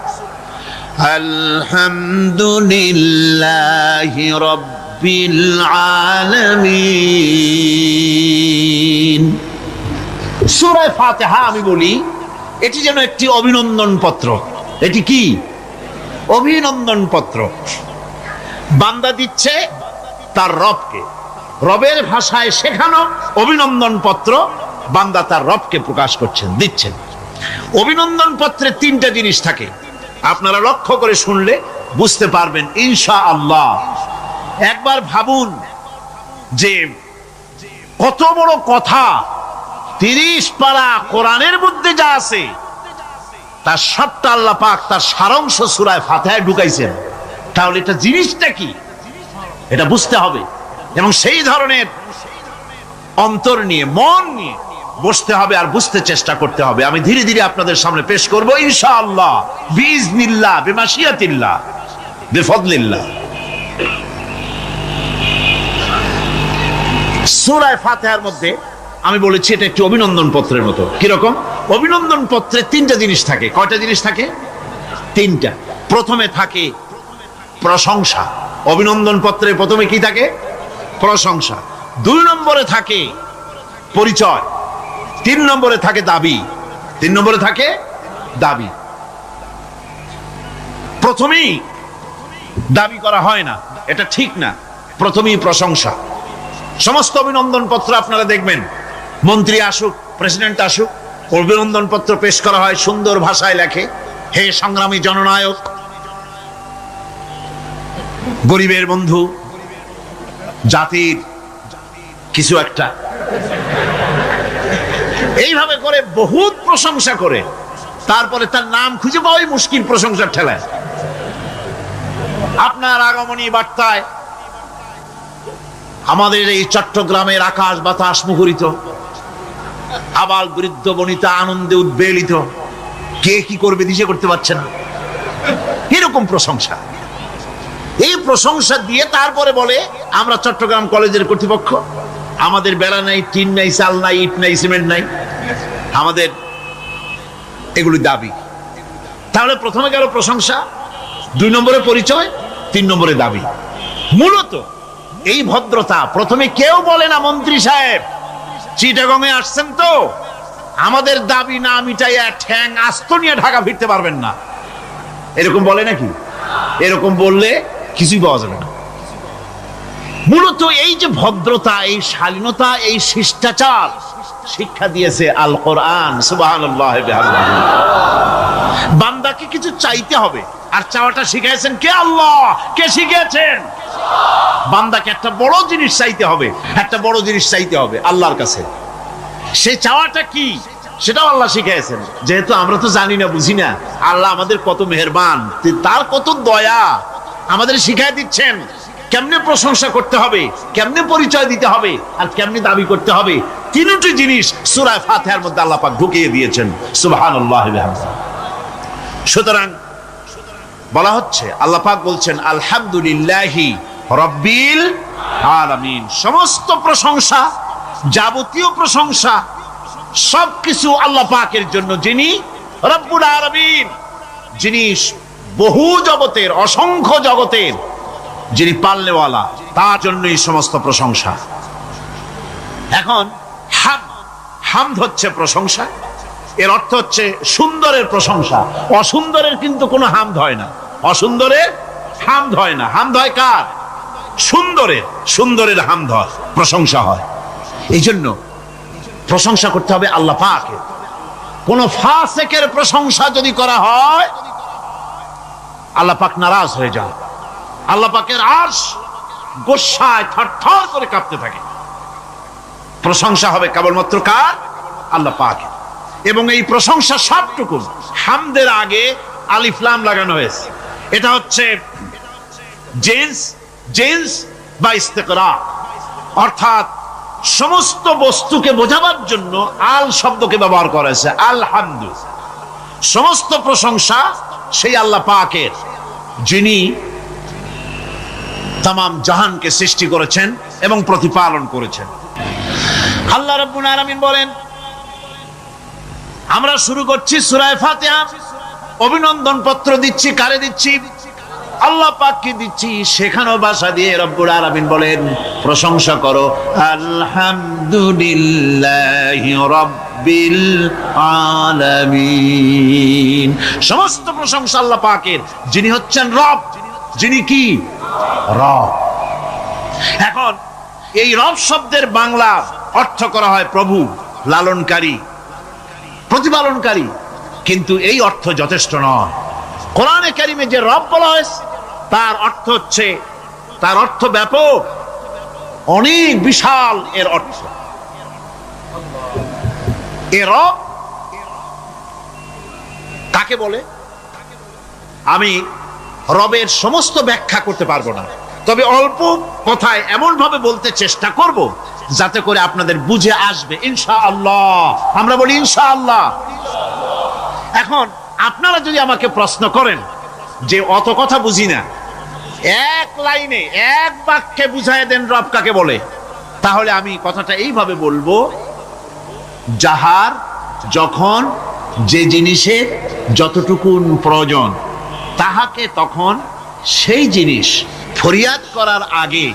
আলহামদুলিল্লাহি রাব্বিল আলামিন। সূরা ফাতিহা আমি বলি এটি যেন একটি অভিনন্দন পত্র। এটি কি? অভিনন্দন পত্র। বান্দা দিচ্ছে তার রবকে, রবের ভাষায় শেখানো অভিনন্দন পত্র বান্দা তার রবকে প্রকাশ করছেন, দিচ্ছেন। অভিনন্দন পত্রে 3টা জিনিস থাকে, আপনারা লক্ষ্য করে শুনলে বুঝতে পারবেন ইনশাআল্লাহ। একবার ভাবুন যে কত বড় কথা 30 পারা কোরআনের মধ্যে যা আছে তার সবটা আল্লাহ পাক তার সারাংশ সূরা ফাতিহায় ঢুকাইছেন। তাহলে এটা জিনিসটা কি, এটা বুঝতে হবে এবং সেই ধরনের অন্তর নিয়ে, মন নিয়ে বসতে হবে আর বুঝতে চেষ্টা করতে হবে। আমি ধীরে ধীরে আপনাদের সামনে পেশ করব ইনশাআল্লাহ, বিইজনিল্লাহ, বিমাশিয়াতিল্লাহ। বিফদলিল্লাহ। সূরা ফাতিহার মধ্যে আমি বলেছি এটা একটি অভিনন্দন পত্রের মতো। কিরকম? অভিনন্দন পত্রে তিনটা জিনিস থাকে। কয়টা জিনিস থাকে? তিনটা। প্রথমে থাকে প্রশংসা। অভিনন্দন পত্রে প্রথমে কি থাকে? প্রশংসা। 2 নম্বরে থাকে পরিচয়। 3 নম্বরে থাকে দাবি। 3 নম্বরে থাকে দাবি। প্রথমেই দাবি করা হয় না, এটা ঠিক না। প্রথমেই প্রশংসা। সমস্ত অভিনন্দন পত্র আপনারা দেখবেন, মন্ত্রী আসুক, প্রেসিডেন্ট আসুক, অভিনন্দন পত্র পেশ করা হয়, সুন্দর ভাষায় লেখে, হে সংগ্রামী জননায়ক, গরিবের বন্ধু, জাতির কিছু একটা, এইভাবে করে বহুত প্রশংসা করে তারপরে তার নাম খুঁজে পাওয়াই মুশকিল প্রশংসার ঠেলায়। আপনার আগমনী বার্তায় আমাদের এই চট্টগ্রামের আকাশ বাতাস মুখরিত, আবাল বৃদ্ধ বনিতা আনন্দে উদ্বেলিত, কে কি করবে দিশে করতে পারছেন না, এরকম প্রশংসা। এই প্রশংসা দিয়ে তারপরে বলে আমরা চট্টগ্রাম কলেজের কর্তৃপক্ষ, আমাদের বেড়া নাই, টিন নাই, চাল নাই, ইট নাই, সিমেন্ট নাই, আমাদের এগুলি দাবি। তাহলে প্রথমে গেল প্রশংসা, 2 নম্বরে পরিচয়, 3 নম্বরে দাবি। মূলত এই ভদ্রতা প্রথমে কেউ বলে না, মন্ত্রী সাহেব চিটাগংয়ে আসছেন তো, আমাদের দাবি না মিটাইয়া ঠ্যাং আস্ত নিয়ে ঢাকা ফিরতে পারবেন না, এরকম বলে নাকি? এরকম বললে কিছুই পাওয়া যাবে না। মূলত এই যে ভদ্রতা, এই শালীনতা, এই শিষ্টাচার শিক্ষা দিয়েছে আল কোরআন। সুবহানাল্লাহ। বান্দাকে কিছু চাইতে হবে, আর চাওয়াটা শিখাইছেন কে? আল্লাহ। কে শিখিয়েছেন? বান্দাকে একটা বড় জিনিস চাইতে হবে, একটা বড় জিনিস চাইতে হবে আল্লাহর কাছে। সে চাওয়াটা কি সেটাও আল্লাহ শিখিয়েছেন। যেহেতু আমরা তো জানি না, বুঝি না, আল্লাহ আমাদের কত মেহেরবান, তার কত দয়া, আমাদের শিখাই দিচ্ছেন কেমনে প্রশংসা করতে হবে, কেমনে পরিচয় দিতে হবে, আর কেমনে দাবি করতে হবে। 3টি জিনিস সূরা ফাতিহার মধ্যে আল্লাহ পাক ঢুকিয়ে দিয়েছেন। সুবহানাল্লাহ। সুতরাং বলা হচ্ছে, আল্লাহ পাক বলছেন আলহামদুলিল্লাহি রাব্বিল আলামিন। সমস্ত প্রশংসা, যাবতীয় প্রশংসা সবকিছু আল্লাহ পাকের জন্য, যিনি রব্বুল আলামিন, যিনি বহু জগতের, অসংখ্য জগতের যিনি পালনেওয়ালা, তার জন্যই সমস্ত প্রশংসা। এখন হামদ হচ্ছে প্রশংসা, এর অর্থ হচ্ছে সুন্দরের প্রশংসা। অসুন্দরের কিন্তু কোনো হামদ হয় না, অসুন্দরের হামদ হয় না। হামদ হয় কার? সুন্দরের। সুন্দরের হামদ হয়, প্রশংসা হয়। এই জন্য প্রশংসা করতে হবে আল্লাহ পাকের। কোন ফাসিকের প্রশংসা যদি করা হয়, আল্লাহ পাক নারাজ হয়ে যায়। আল্লাহ পাকের আরশ গোসায় থরথর করে কাঁপতে থাকে। প্রশংসা হবে কেবলমাত্র কার? আল্লাহ পাকের। এবং এই প্রশংসা সবটুকু হামদের আগে আলিফ লাম লাগানো হয়েছে। এটা হচ্ছে জিন্স বা ইস্তিকরাক, অর্থাৎ সমস্ত বস্তুকে বোঝাবার জন্য আল শব্দকে ব্যবহার করা হয়েছে। আলহামদু, সমস্ত প্রশংসা সেই আল্লাহ পাকের, যিনি তামাম জাহানকে সৃষ্টি করেছেন এবং প্রতিপালন করেছেন। আল্লাহ রাব্বুল আলামিন বলেন, আমরা শুরু করছি সূরা ফাতিহা, অভিনন্দন পত্র দিচ্ছি। কারে দিচ্ছি? আল্লাহ পাককে দিচ্ছি। সেখানেও ভাষা দিয়ে রব্বুল আলামিন বলেন প্রশংসা করো, আলহামদুলিল্লাহি রাব্বিল আলামিন। সমস্ত প্রশংসা আল্লাহ পাকের, যিনি হচ্ছেন রব। যিনি কি? রব। এখন এই রব শব্দের বাংলা অর্থ করা হয় প্রভু, লালনকারী, প্রতিপালনকারী, কিন্তু এই অর্থ যথেষ্ট নয়। কোরআনে কারিমে যে রব বলা হয়েছে তার অর্থ হচ্ছে, তার অর্থ ব্যাপক, অনেক বিশাল এর অর্থ। এ রব কাকে বলে আমি রবের সমস্ত ব্যাখ্যা করতে পারবো না, তবে অল্প কথায় এমন ভাবে বলতে চেষ্টা করব যাতে করে আপনাদের বুঝে আসবে ইনশাআল্লাহ। আমরা বলি ইনশাআল্লাহ। এখন আপনারা যদি আমাকে প্রশ্ন করেন যে অত কথা বুঝি না, এক লাইনে এক বাক্যে বুঝায় দেন রব কাকে বলে, তাহলে আমি কথাটা এইভাবে বলবো, যাহার যখন যে জিনিসের যতটুকু প্রয়োজন তাহাকে তখন সেই জিনিস ফরিয়াদ করার আগে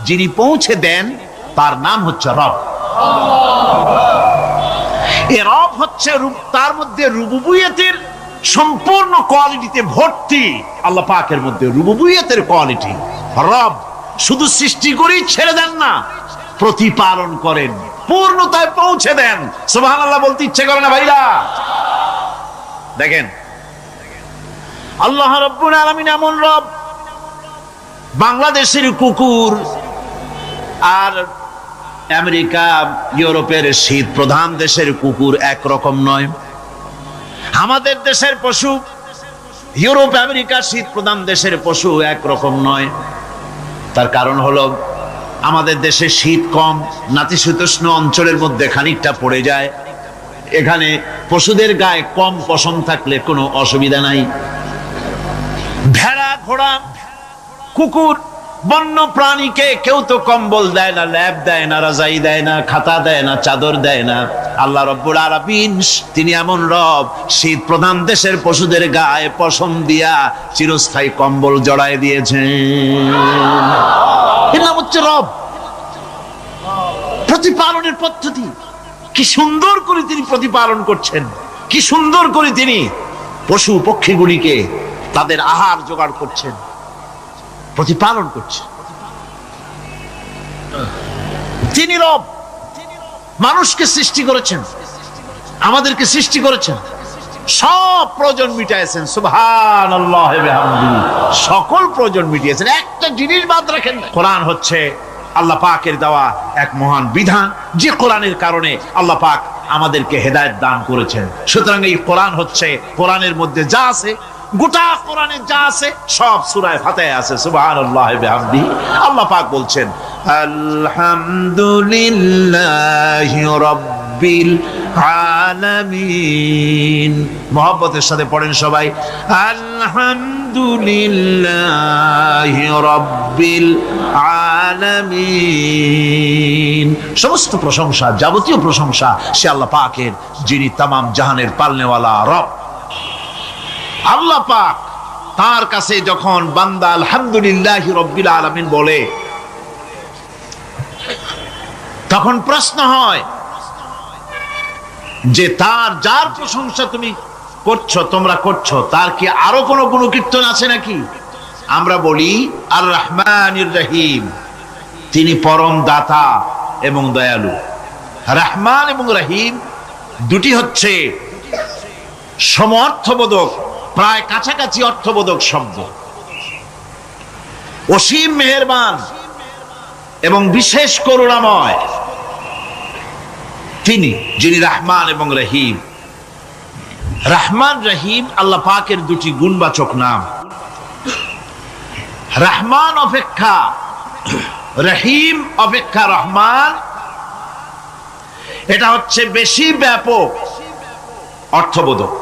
যিনি পৌঁছে দেন তার নাম হচ্ছে রব। এ রব হচ্ছে তার মধ্যে রুবুবিয়তের সম্পূর্ণ কোয়ালিটিতে ভর্তি। আল্লাহ পাকের মধ্যে রুবুবিয়তের কোয়ালিটি। রব শুধু সৃষ্টি করেই ছেড়ে দেন না, প্রতিপালন করেন, পূর্ণতায় পৌঁছে দেন। সুবহানাল্লাহ বলতে ইচ্ছে করে না ভাইরা? দেখেন আল্লাহ রাব্বুল আলামিন এমন রব, বাংলাদেশের কুকুর আর আমেরিকা ইউরোপের শীত প্রধান দেশের কুকুর একরকম নয়। আমাদের দেশের পশু ইউরোপ আমেরিকা শীত প্রধান দেশের পশু একরকম নয়। তার কারণ হলো আমাদের দেশে শীত কম, নাতিশীতোষ্ণ অঞ্চলের মধ্যে খানিকটা পড়ে যায়। এখানে পশুদের গায়ে কম পশম থাকলে কোনো অসুবিধা নাই। ভেড়া, ঘোড়া, কুকুর, বন্য প্রাণীকে কেউ তো কম্বল দেয় না, ল্যাব দেয় না, রাজাই দেয় না, খাতা দেয় না, চাদর দেয় না। আল্লাহ রাব্বুল আলামিন তিনি এমন রব, শীত প্রধান দেশের পশুদের গায়ে পশম দিয়া চিরস্থায়ী কম্বল জড়ায় দিয়েছেন। এর নাম হচ্ছে রব। প্রতিপালনের পদ্ধতি কি সুন্দর করে তিনি প্রতিপালন করছেন, কি সুন্দর করে তিনি পশু পক্ষীগুলিকে তাদের আহার জোগাড় করছেন, প্রতিপালন করছেন। তিনি রব, মানুষকে সৃষ্টি করেছেন, আমাদেরকে সৃষ্টি করেছেন, সব প্রয়োজন মিটাইছেন। সুবহানাল্লাহ ওয়া বিহামদিহি, সকল প্রয়োজন মিটিয়েছেন, একটা জিনিস বাদ রাখেন না। কোরআন হচ্ছে আল্লাহ পাকের দেওয়া এক মহান বিধান, যে কোরআনের কারণে আল্লাহ পাক আমাদেরকে হেদায়েত দান করেছেন। সুতরাং এই কোরআন হচ্ছে, কোরআনের মধ্যে যা আছে, গোটা কোরআনে যা আছে সব সূরা ফাতিহায় আছে। সুবহানাল্লাহ ওয়া বিহামদিহি। আল্লাহ পাক বলছেন আলহামদুলিল্লাহি রাব্বিল আলামিন। মুহাব্বতের সাথে পড়েন সবাই, আলহামদুলিল্লাহি রাব্বিল আলামিন। সমস্ত প্রশংসা, যাবতীয় প্রশংসা সে আল্লাহ পাকের, যিনি তামাম জাহানের পালনেওয়ালা রব। আল্লাহ পাক তার কাছে যখন বান্দা আলহামদুলিল্লাহি রাব্বিল আলামিন বলে, তখন প্রশ্ন হয় যে তার যার প্রশংসা তুমি করছো, তোমরা করছো, তার কি আরো কোনো গুণকীর্তন আছে নাকি? আমরা বলি আর রহমানির রহিম, তিনি পরম দাতা এবং দয়ালু। রহমান এবং রহিম দুটি হচ্ছে সমঅর্থবোধক, প্রায় কাছাকাছি অর্থবোধক শব্দ। অসীম মেহেরবান এবং বিশেষ করুণাময় তিনি, যিনি রহমান এবং রহিম। রহমান রহিম আল্লাহ পাকের দুটি গুণবাচক নাম। রহমান অপেক্ষা রহিম অপেক্ষা রহমান, এটা হচ্ছে বেশি ব্যাপক অর্থবোধক,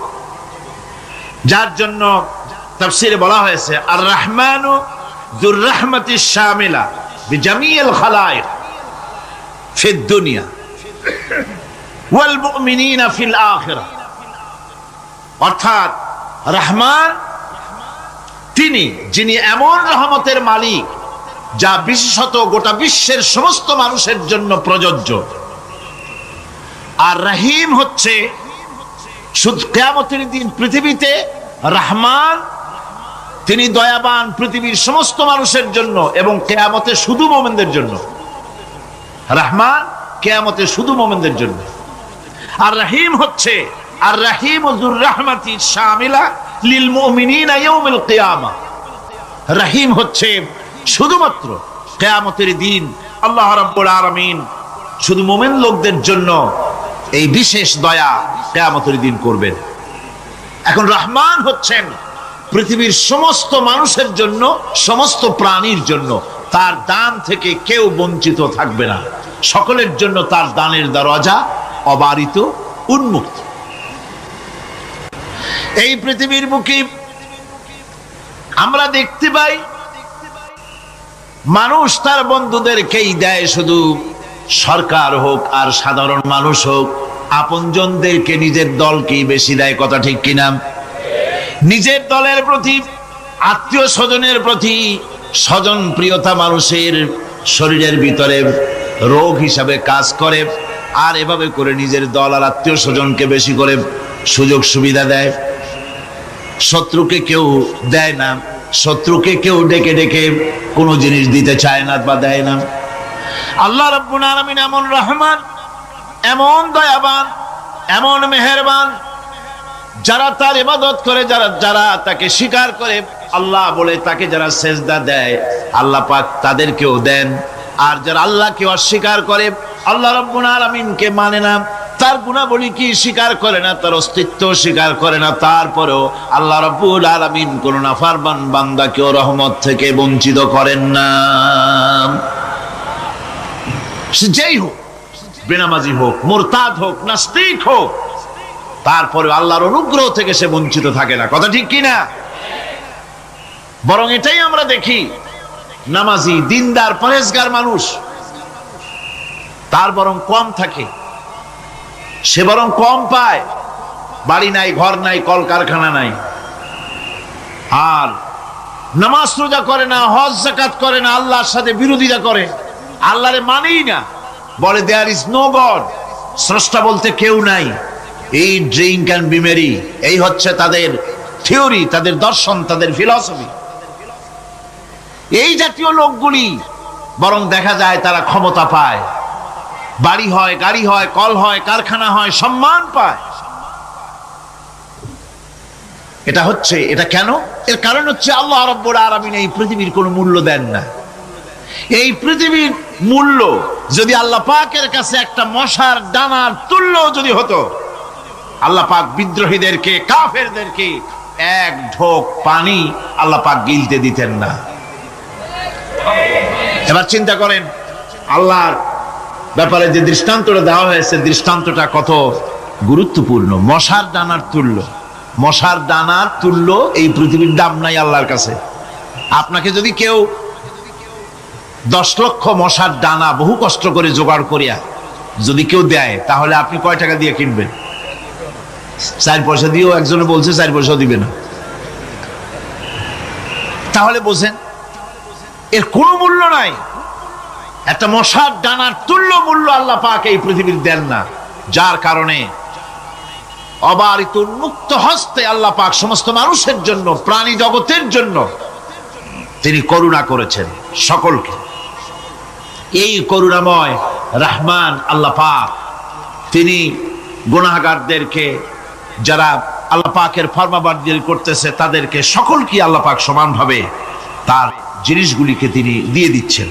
যার জন্য তাফসীরে বলা হয়েছে আর রহমানু যুর রাহমাতিশ শামিলা বিজামিল খালায়েক ফিদ দুনিয়া ওয়াল মুমিনিনা ফিল আখিরাহ। অর্থাৎ রহমান তিনি, যিনি এমন রহমতের মালিক যা বিশেষত গোটা বিশ্বের সমস্ত মানুষের জন্য প্রযোজ্য। আর রহিম হচ্ছে শুধু কিয়ামতের দিন পৃথিবীতে রহমান তিনি দয়াবান পৃথিবীর সমস্ত মানুষের জন্য, এবং কিয়ামতে শুধু মুমিনদের জন্য। রহমান কিয়ামতে শুধু মুমিনদের জন্য। আর রহিম হচ্ছে আর রহিম যুর রাহমাতি শামিলা লিল মুমিনিনা ইয়াউমিল কিয়ামা। রহিম হচ্ছে শুধুমাত্র কিয়ামতের দিন আল্লাহ রাব্বুল আলামিন শুধু মুমিন লোকদের জন্য এই বিশেষ দয়া কিয়ামতের দিন করবেন। এখন রহমান হচ্ছেন পৃথিবীর সমস্ত মানুষের জন্য, সমস্ত প্রাণীর জন্য। তার দান থেকে কেউ বঞ্চিত থাকবে না, সকলের জন্য তার দানের দরজা অবারিত, উন্মুক্ত। এই পৃথিবীর মুখে আমরা দেখতে পাই মানুষ তার বন্ধুদেরকেই দেয়, শুধু সরকার হোক আর সাধারণ মানুষ হোক, আপনজনদেরকে নিজের দলকেই বেশি দেয়। কথা ঠিক কিনা? নিজের দলের প্রতি, আত্মীয় স্বজনের প্রতি স্বজন প্রিয়তা মানুষের শরীরের ভিতরে রোগ হিসাবে কাজ করে, আর এভাবে করে নিজের দল আর আত্মীয় স্বজনকে বেশি করে সুযোগ সুবিধা দেয়। শত্রুকে কেউ দেয় না, শত্রুকে কেউ ডেকে ডেকে কোনো জিনিস দিতে চায় না বা দেয় না। আল্লাহ রাব্বুল আলামিন এমন রহমান, এমন দয়াবান, এমন মেহেরবান, যারা তার ইবাদত করে, যারা তাকে স্বীকার করে, আল্লাহ বলে তাকে যারা সেজদা দেয়, আল্লাহ পাক তাদেরকেও দেন। আর যারা আল্লাহকে অস্বীকার করে, আল্লাহ রাব্বুল আলামিনকে মানে না, তার গুণাবলী কি স্বীকার করে না, তার অস্তিত্ব স্বীকার করে না, তারপরেও আল্লাহ রাব্বুল আলামিন কোন নাফরমান বান্দাকেও রহমত থেকে বঞ্চিত করেন না। সে যেই হোক, বেনামাজি হোক, মুরতাদ হোক, নাস্তিক হোক, তারপরে আল্লাহর অনুগ্রহ থেকে সে বঞ্চিত থাকে না। কথা ঠিক কিনা? বরং এটাই আমরা দেখি, নামাজি, দিনদার, পরেজগার মানুষ তার বরং কম থাকে, সে বরং কম পায়। বাড়ি নাই, ঘর নাই, কলকারখানা নাই, আর নামাজ রোজা করে না, হজ যাকাত করে না, আল্লাহর সাথে বিরোধিতা করে, আল্লাহরে মানেই না, বলে দেয়ার ইজ নো গড, স্রষ্টা বলতে কেউ নাই। এই ড্রিঙ্ক অ্যান্ড বিমেরি, এই হচ্ছে তাদের থিওরি, তাদের দর্শন, তাদের ফিলসফি। এই জাতীয় লোকগুলি বরং দেখা যায় তারা ক্ষমতা পায়, বাড়ি হয়, গাড়ি হয়, কল হয়, কারখানা হয়, সম্মান পায়। এটা কেন? এর কারণ হচ্ছে আল্লাহ রাব্বুল আলামিন এই পৃথিবীর কোনো মূল্য দেন না। এই পৃথিবীর মূল্য যদি আল্লাহ পাকের কাছে একটা মশার ডানার তুল্য যদি হতো, আল্লাহ পাক বিদ্রোহীদেরকে, কাফেরদেরকে এক ঢোক পানি আল্লাহ পাক গিলতে দিতেন না। এবার চিন্তা করেন, আল্লাহর ব্যাপারে যে দৃষ্টান্তটা দেওয়া হয়েছে, দৃষ্টান্তটা কত গুরুত্বপূর্ণ। মশার ডানার তুল্য, মশার ডানার তুল্য এই পৃথিবীর দাম নাই আল্লাহর কাছে। আপনাকে যদি কেউ 10 লক্ষ মশার ডানা বহু কষ্ট করে জোগাড় করিয়া যদি কেউ দেয়, তাহলে আপনি কয় টাকা দিয়ে কিনবেন? 4 পয়সা দিয়েও একজনে বলছে 4 পয়সাও দিবে না। তাহলে বোঝেন এর কোনো মূল্য নাই। একটা মশার ডানার তুল্য মূল্য আল্লাহ পাক এই পৃথিবীর দেন না, যার কারণে অবারিত উন্মুক্ত হস্তে আল্লাহ পাক সমস্ত মানুষের জন্য, প্রাণী জগতের জন্য তিনি করুণা করেছেন সকলকে। এই করুণাময় রহমান আল্লাহ পাক, তিনি গুনাহগারদেরকে, যারা আল্লাহ পাকের ফরমাবরদারি করতেছে, তাদেরকে সকলকে আল্লাহ পাক সমানভাবে তার জিনিসগুলিকে তিনি দিয়ে দিচ্ছেন।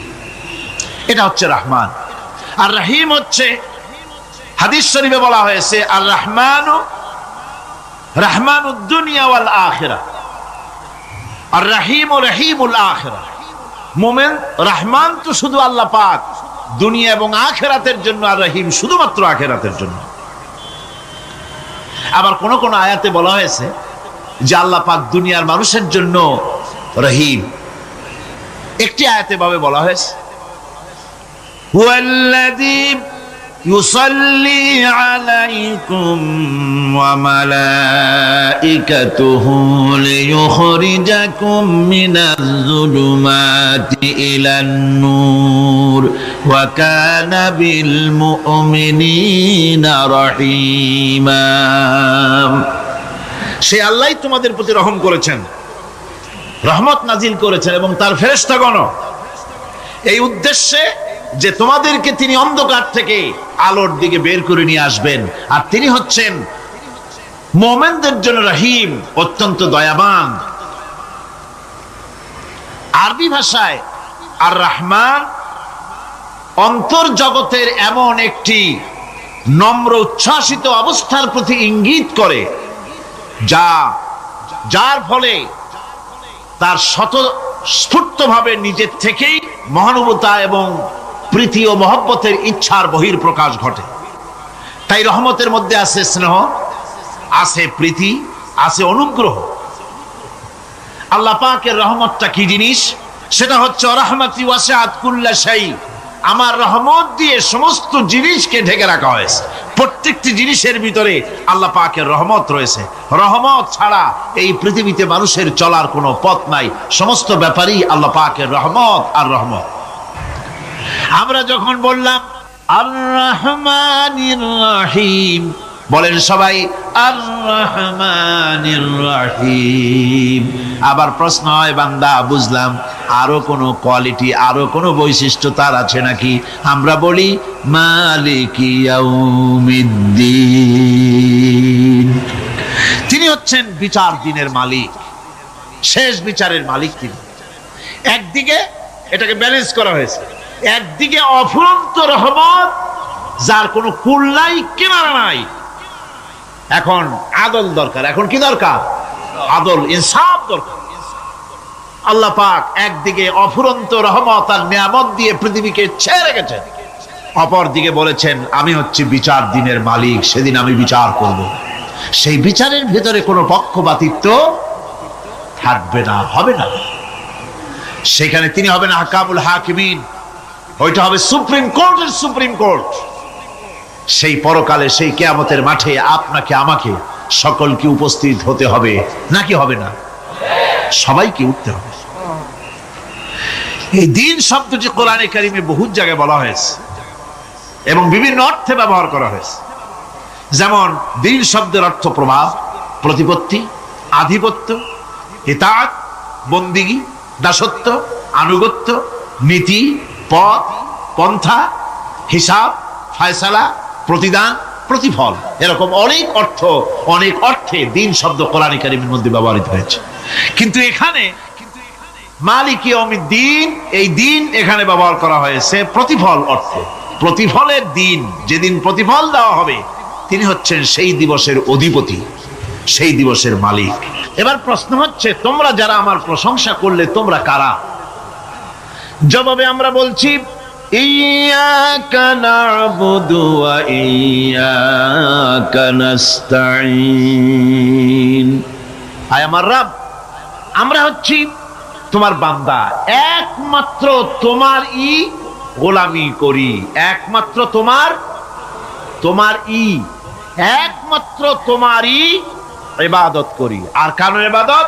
এটা হচ্ছে রহমান। আর রহিম হচ্ছে, হাদিস শরীফে বলা হয়েছে, আর রহমানু রহমানুদ দুনিয়া ওয়াল আখিরাহ, আর রহিম ও রহিমুল আখিরাহ। মুমিন রহমান তো শুধু আল্লাহ পাক দুনিয়া এবং আখিরাতের জন্য, আর রহিম শুধুমাত্র আখিরাতের জন্য। আবার কোন কোন আয়াতে বলা হয়েছে যে আল্লাহ পাক দুনিয়ার মানুষের জন্য রহিম। একটি আয়াতে ভাবে বলা হয়েছে, হুয়াল্লাযী ইউসাল্লি আলাইকুম ওয়া মালাইকাতুহু লিইখরিজাকুম মিনাজ যুলুমাতি ইলান নূর ওয়া কানা বিল মুমিনিনা রহিমা। সে আল্লাহই তোমাদের প্রতি রহম করেছেন, রহমত নাজিল করেছেন, এবং তার ফেরেশতাগণ এই উদ্দেশ্যে যে তোমাদেরকে তিনি অন্ধকার থেকে আলোর দিকে বের করে নিয়ে আসবেন। আর তিনি হচ্ছেন মুমিনদের জন্য রহিম, অত্যন্ত দয়াবান। আরবি ভাষায় আর রহমান অন্তর্জগতের এমন একটি নম্র উচ্ছ্বাসিত অবস্থার প্রতি ইঙ্গিত করে, যার ফলে তার স্বতঃস্ফূর্তভাবে নিজের থেকেই মহানুভবতা এবং প্রীতি ও মহব্বতের ইচ্ছার বহির প্রকাশ ঘটে। তাই রহমতের মধ্যে আছে স্নেহ, আছে প্রীতি, আছে অনুগ্রহ। আল্লাহ পাকের রহমতটা কি জিনিস? সেটা হচ্ছে রাহমাতি ওয়াসিআত কুল্লা শাই, আমার রহমত দিয়ে সমস্ত জিনিসকে ঢেকে রাখা হয়েছে। প্রত্যেকটি জিনিসের ভিতরে আল্লাহ পাকের রহমত রয়েছে। রহমত ছাড়া এই পৃথিবীতে মানুষের চলার কোনো পথ নাই। সমস্ত ব্যাপারেই আল্লাহ পাকের রহমত আর রহমত। আমরা যখন বললাম আর রহমানির রহিম, বলেন সবাই আর রহমানির রহিম। আবার প্রশ্ন হয়, বান্দা বুঝলাম, আরো কোনো কোয়ালিটি, আরো কোনো বৈশিষ্ট্য তার আছে নাকি? আমরা বলি মালিকি ইয়াউমিদ্দিন, তিনি হচ্ছেন বিচার দিনের মালিক, শেষ বিচারের মালিক তিনি। একদিকে এটাকে ব্যালেন্স করা হয়েছে, একদিকে অফুরন্ত রহমত যার কোনো কুল নাই, কিনারা নাই। এখন আদল দরকার। এখন কি দরকার? আদল, ইনসাফ দরকার। আল্লাহ পাক একদিকে অফুরন্ত রহমত আর নিয়ামত দিয়ে পৃথিবীকে ছেড়ে রেখেছেন, অপর দিকে বলেছেন আমি হচ্ছি বিচার দিনের মালিক, সেদিন আমি বিচার করব। সেই বিচারের ভেতরে কোনো পক্ষপাতিত্ব থাকবে না, হবে না। সেখানে তিনি হবেন হাকামুল হাকিমিন, ওইটা হবে সুপ্রিম কোর্টের সুপ্রিম কোর্ট। সেই পরকালে, সেই কিয়ামতের মাঠে আপনাকে আমাকে সকলকে উপস্থিত হতে হবে, নাকি হবে না? সবাইকে উঠতে হবে। এই দিন শব্দটি কোরআনে কারিমে বহু জায়গায় বলা হয়েছে এবং বিভিন্ন অর্থে ব্যবহার করা হয়েছে। যেমন দিন শব্দের অর্থ প্রভাব, প্রতিপত্তি, আধিপত্য, ইতাআত, বন্দিগি, দাসত্ব, আনুগত্য, নীতি, পথ, পন্থা, হিসাব, ফায়সালা, প্রতিদান, প্রতিফল। এরকম অনেক অর্থ, অনেক অর্থে দিন শব্দ কোরআনে কারিমের মধ্যে ব্যবহৃত হয়েছে। কিন্তু এখানে মালিক ইয়াউমিদ্দিন, এই দিন এখানে ব্যবহার করা হয়েছে প্রতিফল অর্থে। প্রতিফলের দিন, যেদিন প্রতিফল দেওয়া হবে, তিনি হচ্ছেন সেই দিবসের অধিপতি, সেই দিবসের মালিক। এবার প্রশ্ন হচ্ছে, তোমরা যারা আমার প্রশংসা করলে তোমরা কারা? জবাবে আমরা বলছি ইয়্যাকা না'বুদু ওয়া ইয়্যাকা নাস্তাঈন। আয় আমার রব, আমরা হচ্ছি তোমার বান্দা, একমাত্র তোমারই গোলামি করি, একমাত্র তোমারই একমাত্র তোমারই ইবাদত করি। আর কারো ইবাদত,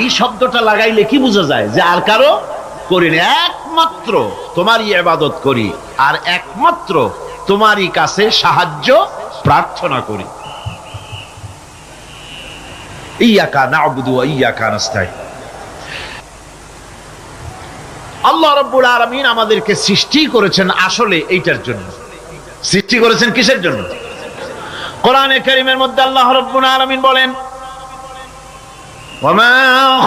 এই শব্দটা লাগাইলে কি বোঝা যায়? যে আর কারো করি না, একমাত্র তোমারই ইবাদত করি আর একমাত্র তোমারই কাছে সাহায্য প্রার্থনা করি। ইয়্যাকা না'বুদু ওয়া ইয়্যাকা নাস্তাঈন। আল্লাহ রাব্বুল আলামিন আমাদেরকে সৃষ্টি করেছেন আসলে এইটার জন্য। সৃষ্টি করেছেন কিসের জন্য? কোরআনে কারীমের মধ্যে আল্লাহ রাব্বুল আলামিন বলেন ওয়ামা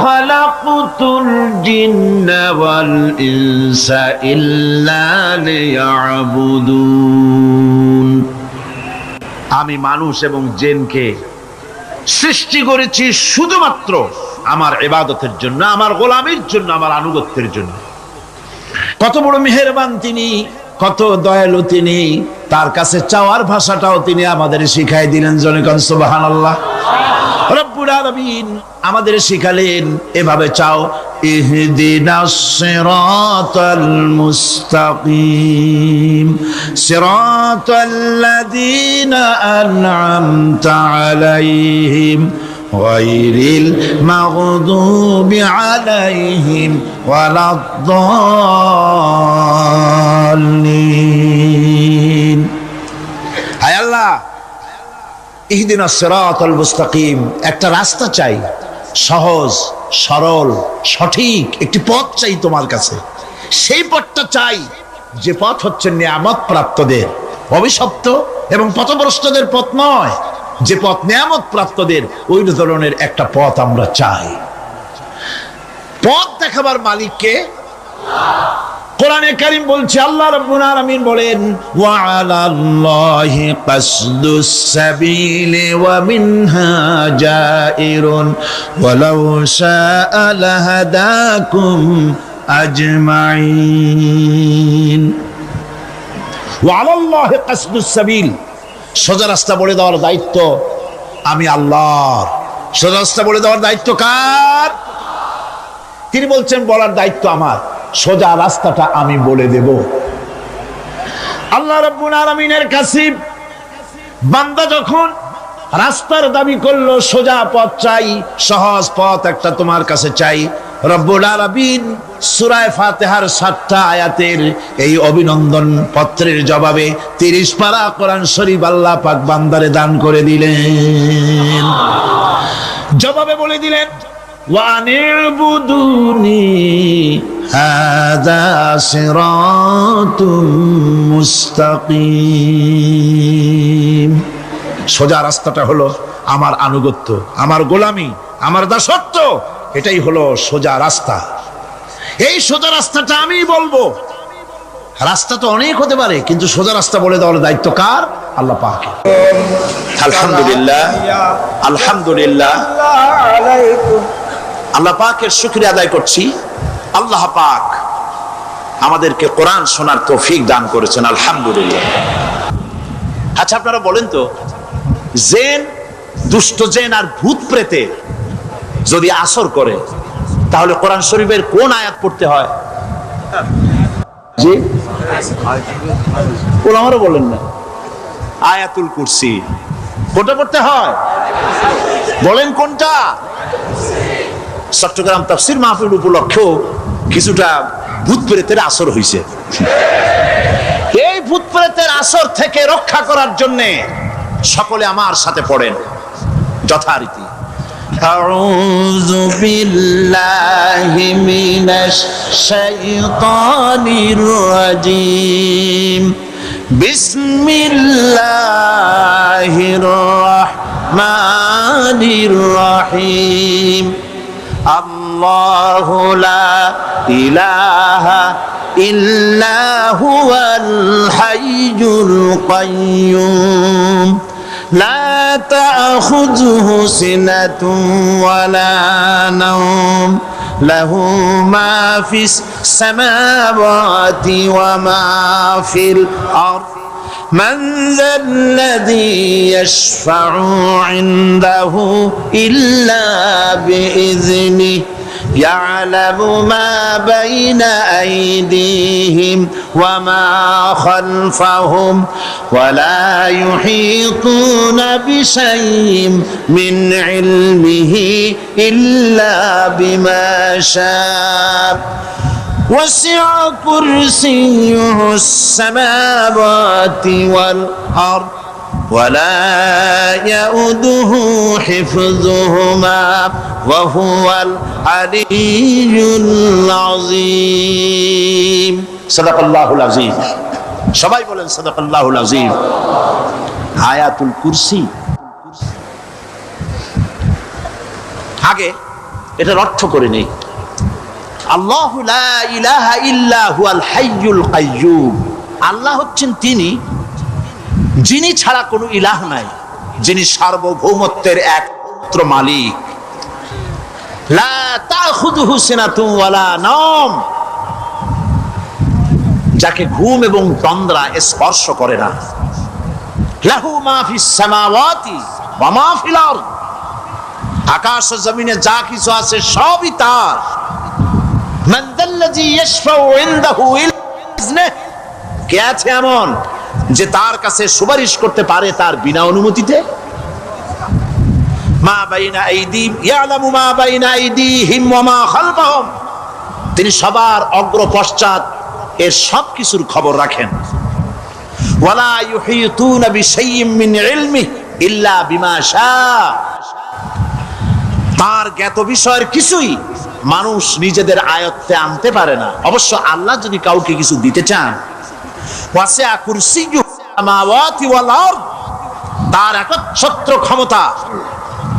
খালাকতুল জিন্না ওয়াল ইনসা ইল্লা লিয়াবুদুন। আমি মানুষ এবং জিনকে সৃষ্টি করেছি শুধুমাত্র আমার ইবাদতের জন্য, আমার গোলামির জন্য, আমার আনুগত্যের জন্য। কত বড় মেহেরবান তিনি, কত দয়ালু তিনি। তার কাছে চাওয়ার ভাষাটাও তিনি আমাদের শিখাই দিলেন। জনগণ সুবহানাল্লাহ। রব্বুল আলামিন আমাদের শিখালেন, এভাবে চাও, ইহদিনাস সিরাতাল মুস্তাকিম সিরাতাল্লাযীনা আন'আমতা আলাইহিম গায়রিল মাগদুবি আলাইহিম ওয়ালাদ-দাল্লিন। হায় আল্লাহ, ইহদিনাস সিরাতাল মুস্তাকিম, একটা রাস্তা চাই, সহজ সরল সঠিক একটি পথ চাই তোমার কাছে। সেই পথটা চাই যে পথ হচ্ছে নিয়ামত প্রাপ্তদের, অভিশপ্ত এবং পথভ্রষ্টদের পথ নয়। যে পথ নিয়ামত প্রাপ্তদের, ওই ধরনের একটা পথ আমরা চাই। পথ দেখাবার মালিককে কোরআনে কারীম বলছে, আল্লাহ রাব্বুল আলামিন বলেন ওয়া আলাল্লাহি কাসদুস সাবিলি ওয়া মিনহা জাইরুন ওয়ালাউ শাআ লাহাদাকুম আজমাইন। ওয়া আলাল্লাহি কাসদুস সাবিল, সোজা রাস্তা বলে দেওয়ার দায়িত্ব আমি আল্লাহর। সোজা রাস্তা বলে দেওয়ার দায়িত্ব কার? আল্লাহ। সোজা রাস্তা বলে দেওয়ার দায়িত্ব আমি আল্লাহর। সোজা রাস্তা বলে দেওয়ার দায়িত্ব আমি আল্লাহর। সোজা রাস্তা বলে দেওয়ার দায়িত্ব কার? আমি আল্লাহর। সোজা রাস্তা বলে দেওয়ার দায়িত্ব কার? তিনি বলছেন বলার দায়িত্ব আমার, সোজা রাস্তাটা আমি বলে দেব। আল্লাহ রাব্বুল আলামিনের কাছে বান্দা যখন রাস্তার দাবি করলো, সোজা পথ চাই, সহজ পথ একটা তোমার কাছে চাই, রব্বুল আলামিন সূরা ফাতিহার 7টা আয়াতের এই অভিনন্দন পত্রের জবাবে 30 পারা কোরআন শরীফ আল্লাহ পাক বান্দারে দান করে দিলেন। জবাবে বলে দিলেন, ওয়ানিবুদুনি হাযা সিরাতুম মুস্তাকিম। সোজা রাস্তাটা হলো আমার আনুগত্য, আমার গোলামি, আমার দাসত্ব, এটাই হলো সোজা রাস্তা। এই সোজা রাস্তাটা আমি বলবো। রাস্তা তো অনেক হতে পারে, কিন্তু সোজা রাস্তা বলে দেওয়ার দায়িত্ব কার? আল্লাহ পাকের। আলহামদুলিল্লাহ, আলহামদুলিল্লাহ, আল্লাহ পাকের শুকরিয়া আদায় করছি। আল্লাহ পাক আমাদেরকে কোরআন শোনার তৌফিক দান করেছেন, আলহামদুলিল্লাহ। আচ্ছা, আপনারা বলেন তো, জেন, দুষ্ট জেন আর ভূত প্রেতে যদি আসর করে, তাহলে কোরআন শরীফের কোন আয়াত পড়তে হয়? জি, ওলামারা বলেন না, আয়াতুল কুরসি। কোনটা পড়তে হয়? বলেন কোনটা? চট্টগ্রাম তাফসীর মাহফিল উপলক্ষেও কিছুটা ভূত প্রেতের আসর হইছে। এই ভূত প্রেতের আসর থেকে রক্ষা করার জন্য সকলে আমার সাথে পড়েন যথারীতি। আউযু বিল্লাহি মিনাশ শাইতানির রাজিম। বিসমিল্লাহির রাহমানির রাহিম। আল্লাহু লা ইলাহা ইল্লা হুয়াল হাইয়ুল কাইয়্যুম। লা তা'খুযুহু সিনাতুন ওয়ালা নাওম। লাহু মা ফিস সামাওয়াতি ওয়া মা ফিল আরদ। من ذا الذي يشفع عنده إلا بإذنه يعلم ما بين أيديهم وما خلفهم ولا يحيطون بشيء من علمه إلا بما شاء وسع كرسيه السماوات والأرض ولا يؤوده حفظهما وهو العلي العظيم। صدق الله العظيم। সবাই বলেন সাদাকাল্লাহুল আযীম। আয়াতুল কুরসি, আগে এটার অর্থ করে নেই। আল্লাহু লা ইলাহা ইল্লা হুয়াল হাইয়ুল কাইয়্যুম। আল্লাহ হচ্ছেন তিনি যিনি ছাড়া কোনো ইলাহ নাই, যিনি সার্বভৌমত্বের একমাত্র মালিক। লা তাখুযুহু সিনাতুন ওয়ালা নাওম, যাকে ঘুম এবং তন্দ্রা স্পর্শ করে না। লাহু মা ফিস সামাওয়াতি ওয়া মা ফিল আরদ, আকাশ ও জমিনে যা কিছু আছে সবই তার। মান যাল্লাযী ইয়াশফাউ ইনদাহু ইল্লা বিইজনিহি, কে আছে এমন যে তার কাছে সুপারিশ করতে পারে তার বিনা অনুমতিতে? মা বাইনা আইদিহিম ইয়ালামু মা বাইনা আইদিহিম ওয়া মা খালফাহুম, তিনি সবার অগ্র পশ্চাৎ এর সব কিছুর খবর রাখেন। ওয়ালা ইউহিতুনা বিশাইইম মিন ইলমিহি ইল্লা বিমা শাআ, তার জ্ঞাত বিষয়ের কিছুই মানুষ নিজেদের আয়ত্তে আনতে পারে না। অবশ্য আল্লাহ যদি কাউকে কিছু দিতে চান, ওয়াসিআ কুরসিয়্যুহু সামাওয়াতি ওয়াল আরদ, তার একচ্ছত্র ক্ষমতা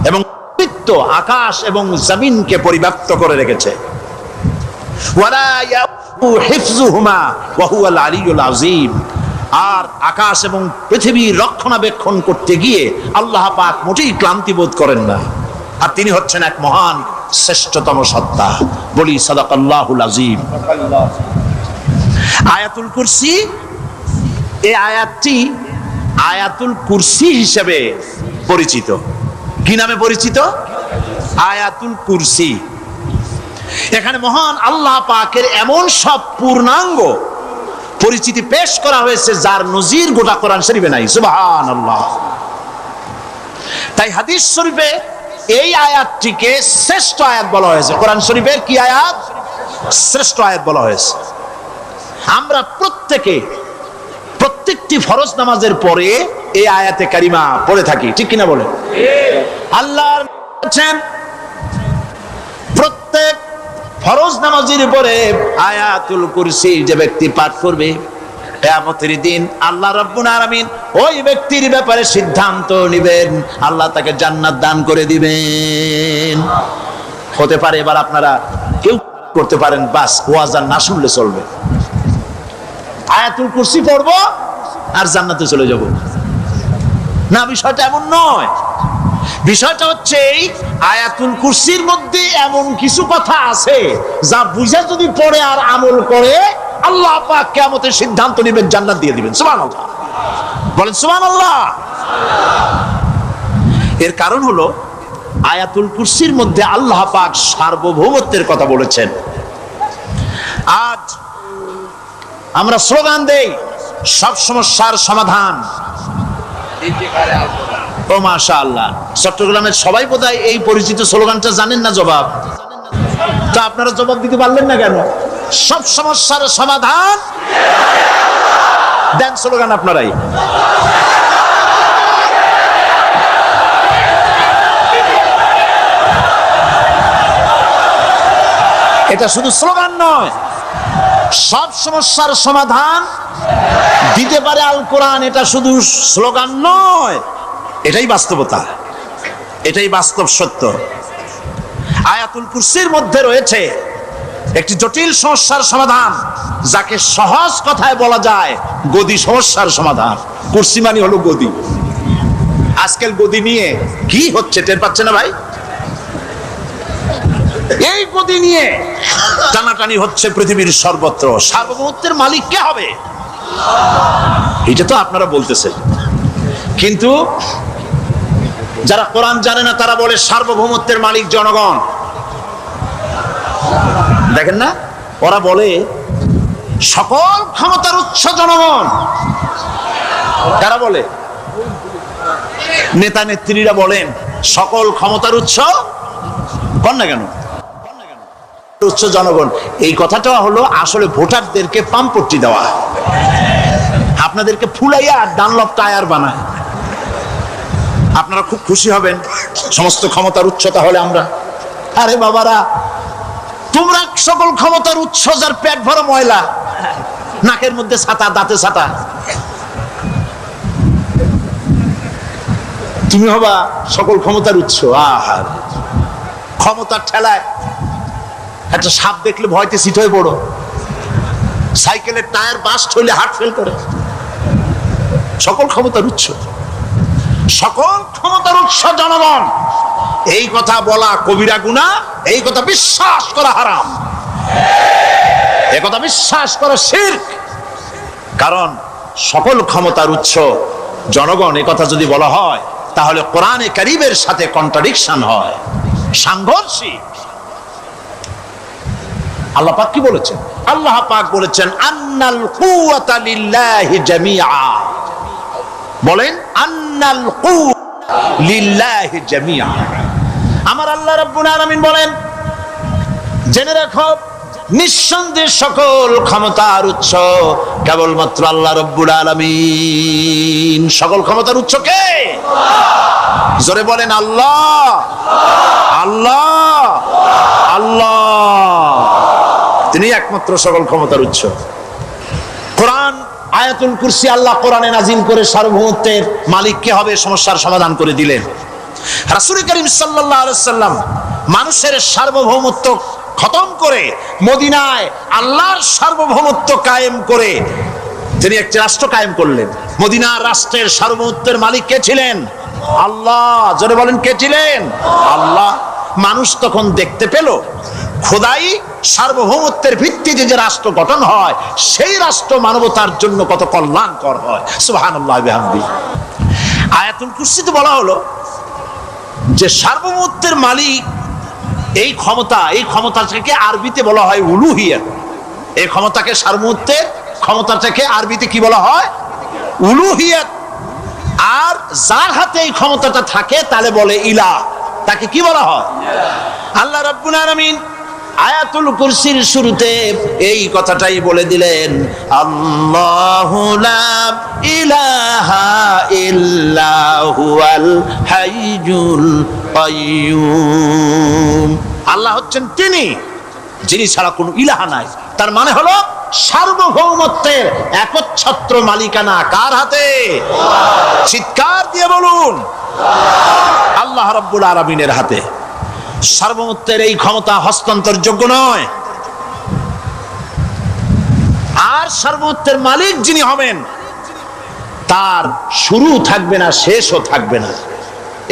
এবং কর্তৃত্ব আকাশ এবং জমিনকে পরিব্যাপ্ত করে রেখেছে। ওয়ালা ইয়াউদু হিফযুহুমা ওয়া হুয়াল আলিয়্যুল আযীম, আর আকাশ এবং পৃথিবীর রক্ষণাবেক্ষণ করতে গিয়ে আল্লাহ পাক মোটেই ক্লান্তি বোধ করেন না। আর তিনি হচ্ছেন এক মহান শ্রেষ্ঠতম সত্তা। বলি সাদাকাল্লাহুল আযীম। আয়াতুল কুরসি, এই আয়াতটি আয়াতুল কুরসি হিসেবে পরিচিত। কি নামে পরিচিত? আয়াতুল কুরসি। এখানে মহান আল্লাহ পাকের এমন সব পূর্ণাঙ্গ পরিচিতি পেশ করা হয়েছে যার নজির গোটা কোরআন শরীফে নাই। সুবহানাল্লাহ। তাই হাদিস শরীফে এই আয়াতটিকে শ্রেষ্ঠ আয়াত বলা হয়েছে। কোরআন শরীফের কি আয়াত? শ্রেষ্ঠ আয়াত বলা হয়েছে। আমরা প্রত্যেকটি ফরজ নামাজের পরে এই আয়াতে কারিমা পড়ে থাকি, ঠিক কিনা বলে? আল্লাহ বলেছেন প্রত্যেক ফরজ নামাজের পরে আয়াতুল কুরসি যে ব্যক্তি পাঠ করবে, কিয়ামতের দিন আল্লাহ রাব্বুল আলামিন ওই ব্যক্তির ব্যাপারে সিদ্ধান্ত নেবেন, আল্লাহ তাকে জান্নাত দান করে দিবেন। হতে পারে এবার আপনারা কেউ করতে পারেন, বাস ওয়াজ আর না শুনলে চলবে, আয়াতুল কুরসি পড়বো আর জান্নাতে চলে যাব। না, বিষয়টা এমন নয়। বিষয়টা হচ্ছে এই আয়াতুল কুরসির মধ্যে এমন কিছু কথা আছে যা বুঝে যদি পড়ে আর আমল করে আল্লাহ পাক কিয়ামতের সিদ্ধান্ত নেবেন, জান্নাত দিয়ে দিবেন। সুবহানাল্লাহ, বলেন সুবহানাল্লাহ। এর কারণ হলো আয়াতুল কুরসির মধ্যে আল্লাহ পাক সার্বভৌমত্বের কথা বলেছেন। আজ আমরা স্লোগান দেই সব সমস্যার সমাধান। ও মাশাআল্লাহ, চট্টগ্রামের সবাই বোধহয় এই পরিচিত স্লোগানটা জানেন না। জবাব তা আপনারা জবাব দিতে পারলেন না কেন? সব সমস্যার সমাধান দেন স্লোগান আপনারাই। এটা শুধু স্লোগান নয়, সব সমস্যার সমাধান দিতে পারে আল কোরআন। এটা শুধু স্লোগান নয়, এটাই বাস্তবতা, এটাই বাস্তব সত্য। আয়াতুল কুরসির মধ্যে রয়েছে একটি জটিল সমস্যার সমাধান, যাকে সহজ কথায় বলা যায় গদি সমস্যার সমাধান। কুরসি মানে হলো গদি। আজকাল গদি নিয়ে কি হচ্ছে টের পাচ্ছে না ভাই? এই গদি নিয়ে টানাটানি হচ্ছে পৃথিবীর সর্বত্র। সার্বভৌমত্বের মালিক কে হবে? এটা তো আপনারা বলতেছেন, কিন্তু যারা কোরআন জানে না তারা বলে সার্বভৌমত্বের মালিক জনগণ। দেখেন না, ওরা বলে সকল ক্ষমতার উৎস জনগণ। কারা বলে? নেতা নেত্রীরা বলেন সকল ক্ষমতার উৎস। কন না কেন? উৎস জনগণ। এই কথাটা হলো আসলে ভোটারদেরকে পাম্পট্টি দেওয়া, আপনাদেরকে ফুলাইয়া ডানলপ টায়ার বানায়। আপনারা খুব খুশি হবেন সমস্ত ক্ষমতার উৎস তাহলে আমরা। আরে বাবারা, তোমরা সকল ক্ষমতার উৎস যার পেট ভরা ময়লা, নাকের মধ্যে ছাতা, দাঁতে ছাতা, তুমি হবা সকল ক্ষমতার উৎস। আহার, ক্ষমতার ঠেলায় একটা সাপ দেখলে ভয়তে সিট হয়ে পড়ো, সাইকেলের টায়ার বাস্ট হইলে হার্ট ফেল করে। সকল ক্ষমতার উৎস, সকল ক্ষমতার উৎস জনগণ। এই কথা বলা কবিরা গুনাহ, এই কথা বিশ্বাস করা হারাম, এই কথা বিশ্বাস করা শিরক। কারণ সকল ক্ষমতার উৎস জনগণ এই কথা যদি বলা হয় তাহলে কোরআনে কারীমের সাথে কন্ট্রাডিকশন হয়, সাংঘর্ষিক। আল্লাহ পাক কি বলেছেন? আল্লাহ পাক বলেছেন আন্নাল কুওয়াতা লিল্লাহি জামিআ। বলেন আন্নাল কুওয়াতা লিল্লাহি জামিআ। আমার আল্লাহ রাব্বুল আলামিন বলেন, জেনে রাখো নিঃসন্দেহে সকল ক্ষমতার উৎস কেবলমাত্র আল্লাহ রাব্বুল আলামিন। সকল ক্ষমতার উৎস কে? জোরে বলেন আল্লাহ, আল্লাহ, আল্লাহ। তিনি একমাত্র সকল ক্ষমতার উৎস। কোরআন আয়াতুল কুরসি আল্লাহ কোরআনে নাজিল করে সার্বভৌমত্বের মালিক কে হবে সমস্যার সমাধান করে দিলেন। রাসূল করিম সাল্লাল্লাহু আলাইহি সাল্লাম মানুষের সার্বভৌমত্ব খতম করে মদিনায় আল্লাহর সার্বভৌমত্ব কায়েম করে তিনি একটি রাষ্ট্র কায়েম করলেন। মদিনার রাষ্ট্রের সার্বভৌমত্বের মালিক কে ছিলেন? আল্লাহ। জোরে বলেন কে ছিলেন? আল্লাহ। মানুষ তখন দেখতে পেল খোদাই সার্বভৌমত্বের ভিত্তিতে যে রাষ্ট্র গঠন হয় সেই রাষ্ট্র মানবতার জন্য কত কল্যাণকর হয়। সুবহানাল্লাহ বিহামদিহি। আয়াতুল কুরসিতে বলা হলো যে সার্বভৌমত্বের মালিক এই ক্ষমতাটাকে আরবিতে বলা হয় উলুহিয়াত। এই ক্ষমতাকে সার্বভৌমত্বের ক্ষমতাটাকে আরবিতে কি বলা হয়? উলুহিয়াত। আর যার হাতে এই ক্ষমতাটা থাকে তাহলে বলে ইলাহ, তাকে কি বলা হয়? আল্লাহ রাব্বুল আলামিন আয়াতুল কুরসির শুরুতে এই কথাটাই বলে দিলেন, আল্লাহু লা ইলাহা ইল্লা হুয়াল হাইয়ুল কাইয়্যুম। আল্লাহ হচ্ছেন তিনি যিনি ছাড়া কোনো ইলাহা নাই। তার মানে হলো সার্বভৌমত্বের একচ্ছত্র মালিকানা কার হাতে? চিৎকার দিয়ে বলুন, আল্লাহ রাব্বুল আলামিনের হাতে। সার্বভৌমত্বের এই ক্ষমতা হস্তান্তরযোগ্য নয়। আর সার্বভৌমত্বের মালিক যিনি হবেন তার শুরু থাকবে না, শেষও থাকবে না।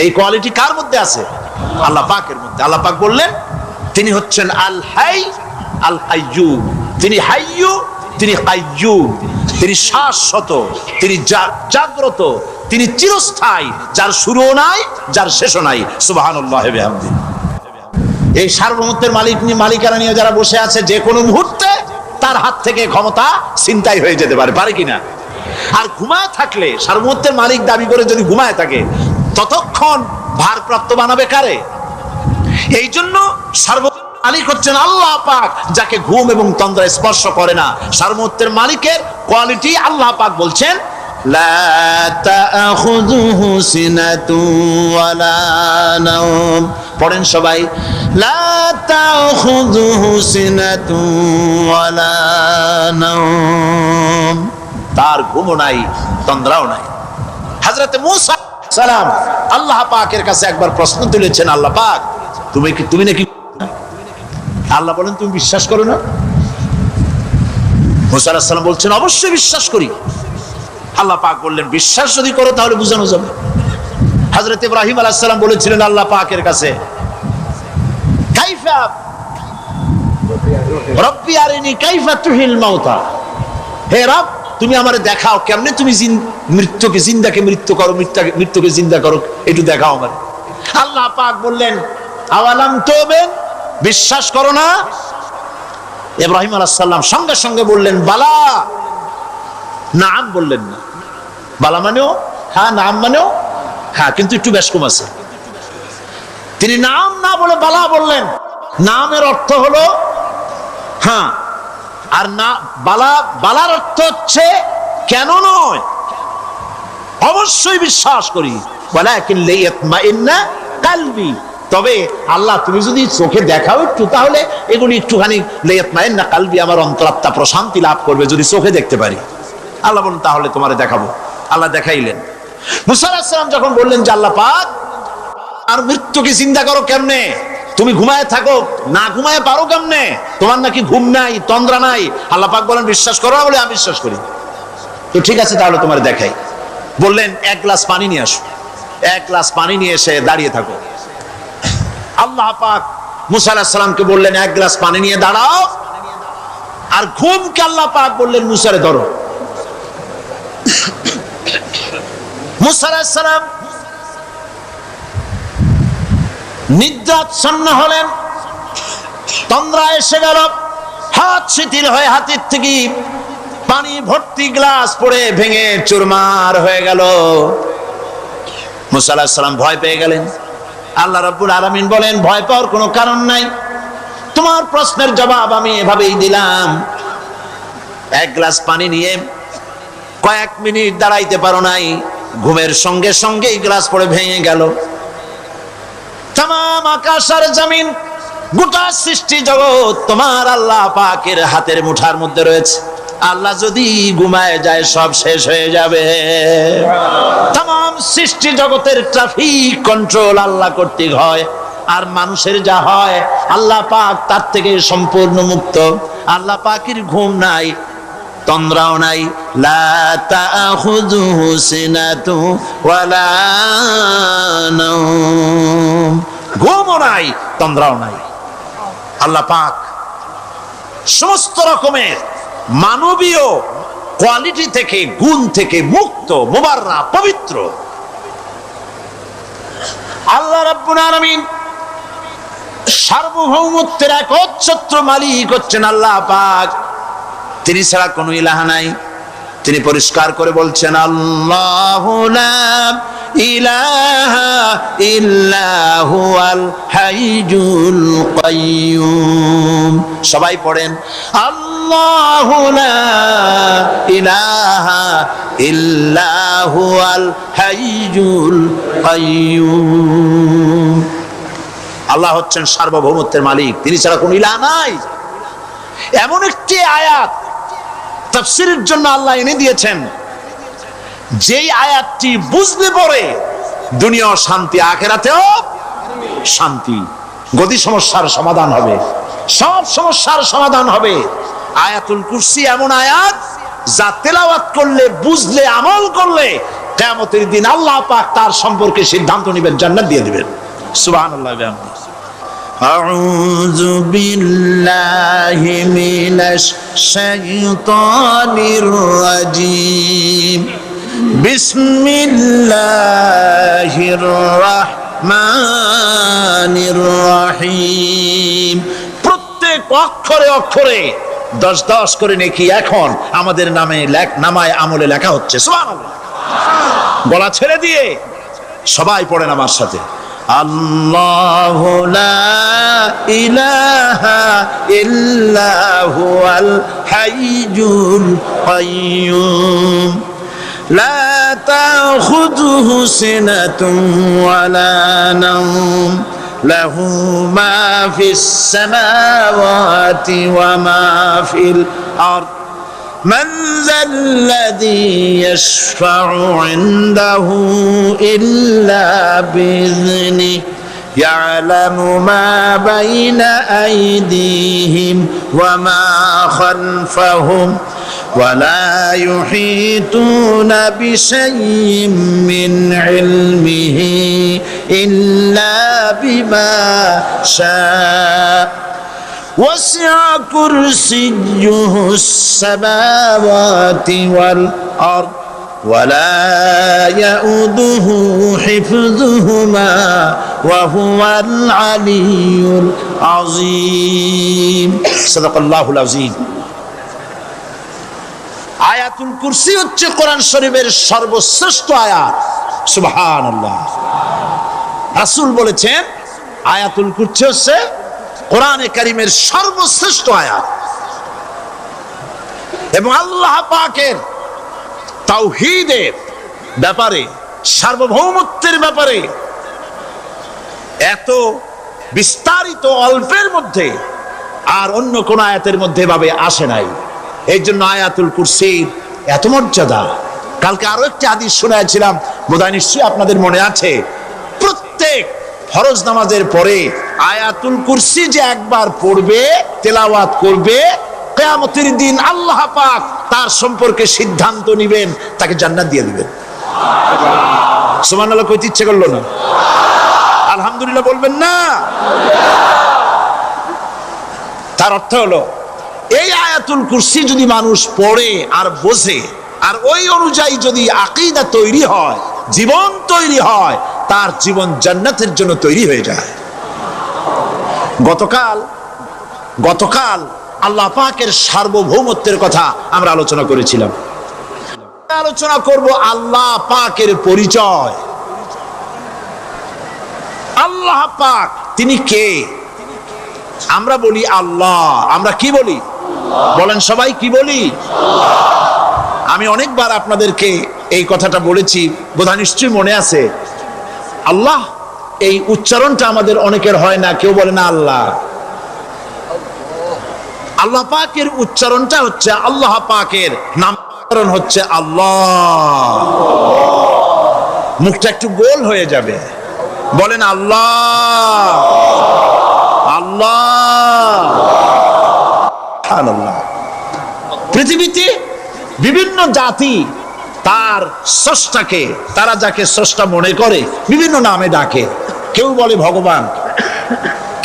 এই কোয়ালিটি কার মধ্যে আছে? আল্লাহ পাকের মধ্যে। আল্লাহ পাক বললেন তিনি হচ্ছেন আল হাই আল কাইয়্যুম। তিনি হাইয়্যু, তিনি কাইয়্যুম। তিনি শাশ্বত, তিনি জাগ্রত, তিনি চিরস্থায়ী, যার শুরুও নাই, যার শেষও নাই। সুবহানাল্লাহি ওয়া বিহামদিহি। এই সার্বভৌমত্বের মালিকানা নিয়ে যারা বসে আছে, যে কোনো মুহূর্তে তার হাত থেকে ক্ষমতা ছিনতাই হয়ে যেতে পারে, পারে কিনা? আর ঘুমায় থাকলে, সার্বভৌমত্বের মালিক দাবি করে যদি ঘুমায় থাকে, ততক্ষণ ভারপ্রাপ্ত বানাবে কারে? এই জন্য সার্বভৌম মালিক হচ্ছেন আল্লাহ পাক, যাকে ঘুম এবং তন্দ্রা স্পর্শ করে না। সার্বভৌমত্বের মালিকের কোয়ালিটি আল্লাহ পাক বলছেন লা তাখুযুহু সিনাতুন ওয়ালা নাওম। পড়েন সবাই, লা তাখুযুহু সিনাতুন ওয়ালা নাওম। তার ঘুমও নাই, তন্দ্রাও নাই। হযরত মূসা সালাম আল্লাহ পাকের কাছে একবার প্রশ্ন তুলেছেন, আল্লাহ পাক তুমি নাকি? আল্লাহ বলেন তুমি বিশ্বাস করো না? মূসা আলাইহিস সালাম বলছেন অবশ্যই বিশ্বাস করি। আল্লাহ পাক বললেন বিশ্বাস যদি করো তাহলে বুঝানো যাবে। হযরত ইব্রাহিম আলাইহিস সালাম বলেছিলেন আল্লাহ পাকের কাছে, কাইফা রব্বি আরিনি কাইফা তুহিল মাউতা। হে রব, তুমি আমারে দেখাও কেমনে তুমি মৃত্যুকে জিন্দাকে মৃত্যু করো, মৃত্যুকে জিন্দা করো, একটু দেখাও আমারে। আল্লাহ পাক বললেন আওয়ালাম তুমিন, বিশ্বাস করো না? ইব্রাহিম আলাইহিস সালাম সঙ্গে সঙ্গে বললেন বালা। নাম বললেন না। বালা মানেও হ্যাঁ, নাম মানেও হ্যাঁ, কিন্তু একটু বেশ কম আছে। তিনি নাম না বলে বালা বললেন। নামের অর্থ হলো হ্যাঁ, আর না বালার অর্থ হচ্ছে কেন নয়, অবশ্যই বিশ্বাস করি। ওয়ালাকিন লিয়াতমাইন্না কলবি। তবে আল্লাহ তুমি যদি চোখে দেখাও একটু, তাহলে এগুলি একটুখানি লিয়াতমাইন্না কলবি, আমার অন্তরাত্মা প্রশান্তি লাভ করবে যদি চোখে দেখতে পারি। আল্লাহ বলেন তাহলে তোমারে দেখাবো। আল্লাহ দেখাইলেন। মূসা আলাইহিস সালাম যখন বললেন যে আল্লাহ পাক আর মৃত্যুকে চিন্তা করো কেমনে, তুমি ঘুমায় থাকো, না ঘুমায় পারো কেমনে? তোমার নাকি ঘুম নাই, তন্দ্রা নাই। আল্লাহ পাক বলেন বিশ্বাস করো না? বলে আমি বিশ্বাস করি। তো ঠিক আছে তাহলে তোমার দেখাই। বললেন এক গ্লাস পানি নিয়ে আসো। এক গ্লাস পানি নিয়ে এসে দাঁড়িয়ে থাকো। আল্লাহ পাক মূসা আলাইহিস সালামকে বললেন এক গ্লাস পানি নিয়ে দাঁড়াও। আর ঘুমকে আল্লাহ পাক বললেন মূসারে ধরো। মূসা আলাইহিস সালাম নিদ্রাচ্ছন্ন হলেন, তন্দ্রা এসে গেল, হাত শিথিল হয়ে হাতের থেকে পানি ভর্তি গ্লাস পড়ে ভেঙে চুরমার হয়ে গেল। মূসা আলাইহিস সালাম ভয় পেয়ে গেলেন। আল্লাহ রাব্বুল আলামিন বলেন ভয় পাওয়ার কোনো কারণ নাই, তোমার প্রশ্নের জবাব আমি এভাবেই দিলাম। এক গ্লাস পানি নিয়ে কয়েক মিনিট দাঁড়াইতে পারো নাই, ঘুমের সঙ্গে সঙ্গে গ্লাস পড়ে ভেঙে গেল। तमाम आकाश और जमीन গোটা সৃষ্টি জগৎ তোমার আল্লাহ পাকের হাতের মুঠার মধ্যে রয়েছে। আল্লাহ যদি ঘুমায় যায় সব শেষ হয়ে যাবে। तमाम সৃষ্টি জগতের ট্রাফিক কন্ট্রোল আল্লাহ কর্তৃক হয়, আর মানুষের যা হয় আল্লাহ পাক তার থেকে সম্পূর্ণ মুক্ত। আল্লাহ পাকের ঘুম নাই, তন্দ্রাও নাই। লা তাখুযুহু সিনাতু ওয়ালা নাওম। ঘুমও নাই, তন্দ্রাও নাই। আল্লাহ পাক সমস্ত রকমের মানবীয় কোয়ালিটি থেকে, গুণ থেকে মুক্ত, মুবাররা, পবিত্র। আল্লাহ রাব্বুল আলামিন সার্বভৌমত্বের একচ্ছত্র মালিক হচ্ছেন আল্লাহ পাক, তিনি ছাড়া কোনো ইলাহ নাই। তিনি পরিষ্কার করে বলছেন আল্লাহু লা ইলাহা ইল্লা হুয়াল হাইয়ুল কাইয়্যুম। সবাই পড়েন আল্লাহু লা ইলাহা ইল্লা হুয়াল হাইয়ুল কাইয়্যুম। আল্লাহ হচ্ছেন সার্বভৌমত্বের মালিক, তিনি ছাড়া কোনো ইলাহ নাই। এমন একটি আয়াত তাফসীরের জন্য আল্লাহ এনে দিয়েছেন, যেই আয়াতটি বুঝলে পরে দুনিয়াও শান্তি, আখিরাতেও শান্তি। গদি সমস্যার সমাধান হবে, সব সমস্যার সমাধান হবে। আয়াতুল কুরসি এমন আয়াত যা তেলাওয়াত করলে, বুঝলে, আমল করলে কিয়ামতের দিন আল্লাহ পাক তার সম্পর্কে সিদ্ধান্ত নেবেন, জান্নাত দিয়ে দিবেন। সুবহানাল্লাহ। أعوذ بالله من الشيطان الرجيم بسم الله الرحمن الرحيم। প্রত্যেক অক্ষরে অক্ষরে 10-10 করে নেকি এখন আমাদের নামায় আমলে লেখা হচ্ছে। সুবহানাল্লাহ। গলা ছেড়ে দিয়ে সবাই পড়েন আমার সাথে আল্লাহু লা ইলাহা ইল্লা হুয়াল হাইয়ুল কাইয়্যুম লা তাখুযুহু সিনাতুন ওয়ালা নাওম লাহু মা ফিস সামাওয়াতি ওয়া মা ফিল আরদ من ذا الذي يشفع عنده إلا بإذنه يعلم ما بين أيديهم وما خلفهم ولا يحيطون بشيء من علمه إلا بما شاء وسع كرسيه السماوات والأرض ولا يؤوده حفظهما وهو العلي العظيم صدق الله العظيم। আয়াতুল কুরসি হচ্ছে কোরআন শরীফের সর্বশ্রেষ্ঠ আয়াত। সুবহানাল্লাহ। রাসূল বলেছেন আয়াতুল কুরসি হচ্ছে কোরআনে কারীমের সর্বশ্রেষ্ঠ আয়াত। এবং আল্লাহ পাকের তাওহীদের ব্যাপারে, সার্বভৌমত্বের ব্যাপারে এত বিস্তারিত অল্পের মধ্যে আর অন্য কোন আয়াতের মধ্যে ভাবে আসে নাই। এই জন্য আয়াতুল কুরসির এত মর্যাদা। কালকে আরো একটি হাদিস শোনাচ্ছিলাম, বোধহয় নিশ্চয়ই আপনাদের মনে আছে, প্রত্যেক ফরজ নামাজের পরে আয়াতুল কুরসি যে একবার পড়বে, তেলাওয়াত করবে, কিয়ামতের দিন আল্লাহ পাক তার সম্পর্কে সিদ্ধান্ত নেবেন, তাকে জান্নাত দিয়ে দিবেন। সুবহানাল্লাহ কইতে ইচ্ছে করলো না? আলহামদুলিল্লাহ বলবেন না? তার অর্থ হলো এই আয়াতুল কুরসি যদি মানুষ পড়ে আর বোঝে, আর ওই অনুযায়ী যদি আকীদা তৈরি হয়, জীবন তৈরি হয়, তার জীবন জান্নাতের জন্য তৈরি হয়ে যায়। গতকাল আল্লাহ পাকের সার্বভৌমত্বের কথা আমরা আলোচনা করেছিলাম। আলোচনা করব আল্লাহ পাকের পরিচয়। আল্লাহ পাক তিনি কে? আমরা বলি আল্লাহ। আমরা কি বলি? বলেন সবাই, কি বলি? আমি অনেকবার আপনাদেরকে এই কথাটা বলেছি, বোধহয় নিশ্চয়ই মনে আছে। আল্লাহ এই উচ্চারণটা আমাদের অনেকের হয় না, কেউ বলে না আল্লাহ। আল্লাহ পাকের উচ্চারণটা হচ্ছে, আল্লাহ পাকের নামকরণ হচ্ছে আল্লাহ। মুখটা একটু গোল হয়ে যাবে, বলেন আল্লাহ আল্লাহ আল্লাহ। পৃথিবীতে বিভিন্ন জাতি তার স্রষ্টাকে, তারা যাকে স্রষ্টা মনে করে, বিভিন্ন নামে ডাকে। কেউ বলে ভগবান,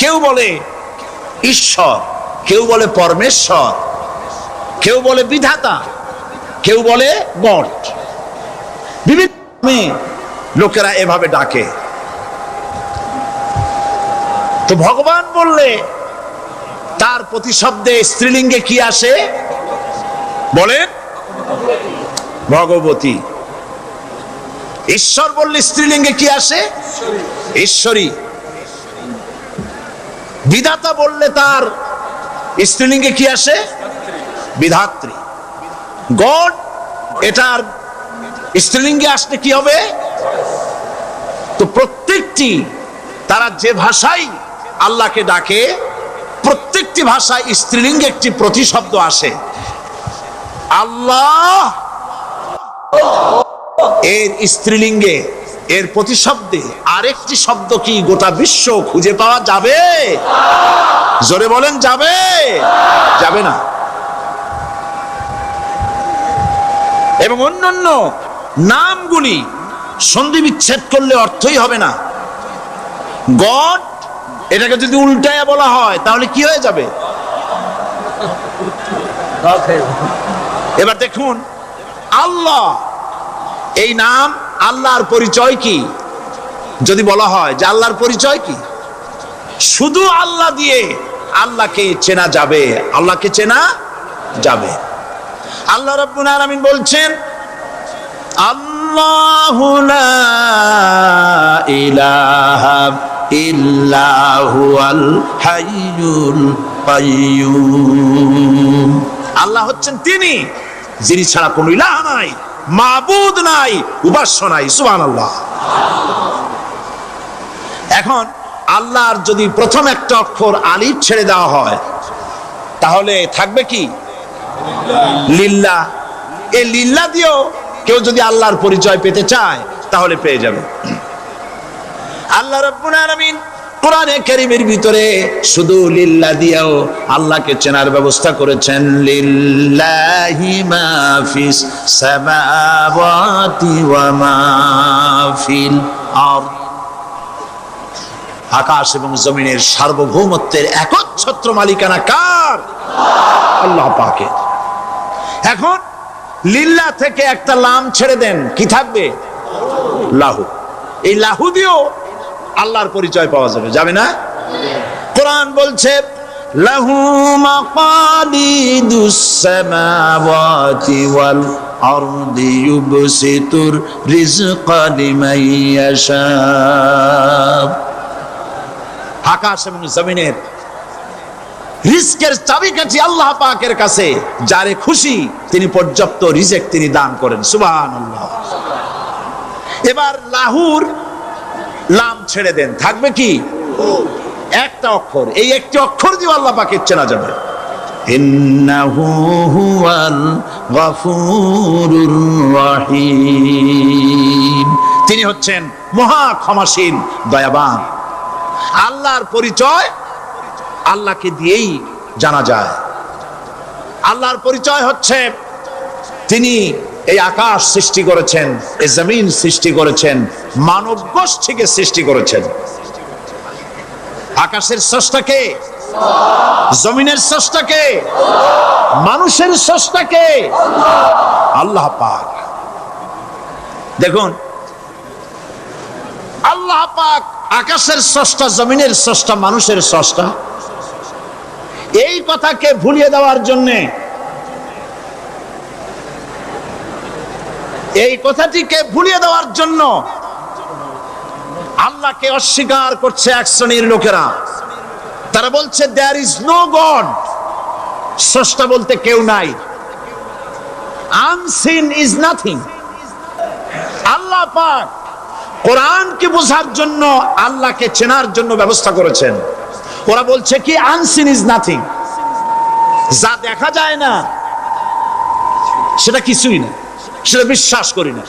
কেউ বলে ঈশ্বর, কেউ বলে পরমেশ্বর, কেউ বলে বিধাতা, কেউ বলে গড। বিভিন্ন নামে লোকেরা এভাবে ডাকে। তো ভগবান বললে তার প্রতিশব্দে স্ত্রীলিঙ্গে কি আসে বলেন? ভগবতী। ঈশ্বর বললে স্ত্রীলিঙ্গে কি আসে? ঈশ্বরী। বিধাতা বললে তার স্ত্রীলিঙ্গে কি আসে? বিধাত্রী। গড, এটার স্ত্রীলিঙ্গে আসলে কি হবে? তো প্রত্যেকটি তারা যে ভাষায় আল্লাহকে ডাকে, প্রত্যেকটি ভাষায় স্ত্রীলিঙ্গে একটি প্রতিশব্দ আসে। আল্লাহ এর স্ত্রীলিঙ্গে, এর প্রতিশব্দে আরেকটি শব্দ কি গোটা বিশ্ব খুঁজে পাওয়া যাবে? জোরে বলেন, যাবে? যাবে না। এবং অন্যান্য নামগুলি সন্ধি বিচ্ছেদ করলে অর্থই হবে না। গড, এটাকে যদি উল্টায়া বলা হয় তাহলে কি হয়ে যাবে? এবার দেখুন, আল্লাহ এই নাম, আল্লাহর পরিচয় কি? যদি বলা হয় যে আল্লাহর পরিচয় কি, শুধু আল্লাহ দিয়ে আল্লাহকে চেনা যাবে, আল্লাহকে চেনা যাবে। আল্লাহ রাব্বুল আলামিন বলছেন, আল্লাহু লা ইলাহা ইল্লা হুয়াল হাইয়ুল কাইয়্যুম। আল্লাহ হচ্ছেন তিনি যিনি ছাড়া কোনো ইলাহ নাই, মাবুদ নাই, উপাস্য নাই। সুবহানাল্লাহ। এখন আল্লাহর যদি প্রথম একটা অক্ষর আলিফ ছেড়ে দেওয়া হয় তাহলে থাকবে কি? লিল্লাহ। এই লিল্লাহ দিয়েও কেউ যদি আল্লাহর পরিচয় পেতে চায় তাহলে পেয়ে যাবে। আল্লাহ রাব্বুল আলামিন কোরআনে কারীমের ভিতরে শুধু লিল্লাহ দিয়েও আল্লাহকে চেনার ব্যবস্থা করেছেন। লিল্লাহি মা ফিস সামাওয়াতি ওয়া মা ফিল আরদ। আকাশ এবং জমিনের সার্বভৌমত্বের একচ্ছত্র মালিকানা কার? আল্লাহ পাকের। এখন লিল্লাহ থেকে একটা লাম ছেড়ে দেন, কি থাকবে? লাহু। এই লাহু দিয়েও আল্লাহর পরিচয় পাওয়া যাবে, যাবে না? কোরআন বলছে, লাহু মাকালিদুস সামাওয়াতি ওয়াল আরদি ইউবসিতুর রিজকা লিমান ইয়াশা। আকাশ এবং জমিনের রিজকের চাবিকাঠি আল্লাহ পাকের কাছে, যারে খুশি তিনি পর্যাপ্ত রিজেক তিনি দান করেন। সুবহানাল্লাহ। এবার লাহুর লাম ছেড়ে দেন, থাকবে কি? একটা অক্ষর। এই একটি অক্ষর দিয়ে আল্লাহ পাকের চেনা যাবে। ইন্নাহু হুয়াল গফুরুর রহিম। তিনি হচ্ছেন মহা ক্ষমাশীল, দয়াবান। আল্লাহর পরিচয় আল্লাহকে দিয়েই জানা যায়। আল্লাহর পরিচয় হচ্ছে তিনি এই আকাশ সৃষ্টি করেছেন, এই জমিন সৃষ্টি করেছেন, মানব গোষ্ঠীকে সৃষ্টি করেছেন। আকাশের স্রষ্টা কে? জমিনের স্রষ্টা কে? মানুষের স্রষ্টা কে? আল্লাহ পাক। দেখুন, আল্লাহ পাক আকাশের স্রষ্টা, জমিনের স্রষ্টা, মানুষের স্রষ্টা। এই কথাকে ভুলিয়ে দেওয়ার জন্য, এই কথাটিকে ভুলিয়ে দেওয়ার জন্য আল্লাহকে অস্বীকার করছে এক শ্রেণীর লোকেরা। তারা বলছে দেয়ার ইজ নো গড, স্রষ্টা বলতে কেউ নাই, আনসিন ইজ নাথিং। আল্লাহ পাক কোরআনকে বোঝার জন্য, আল্লাহকে চেনার জন্য ব্যবস্থা করেছেন। ওরা বলছে কি আনসিন ইজ নাথিং, যা দেখা যায় না সেটা কিছুই না, সেটা বিশ্বাস করি না।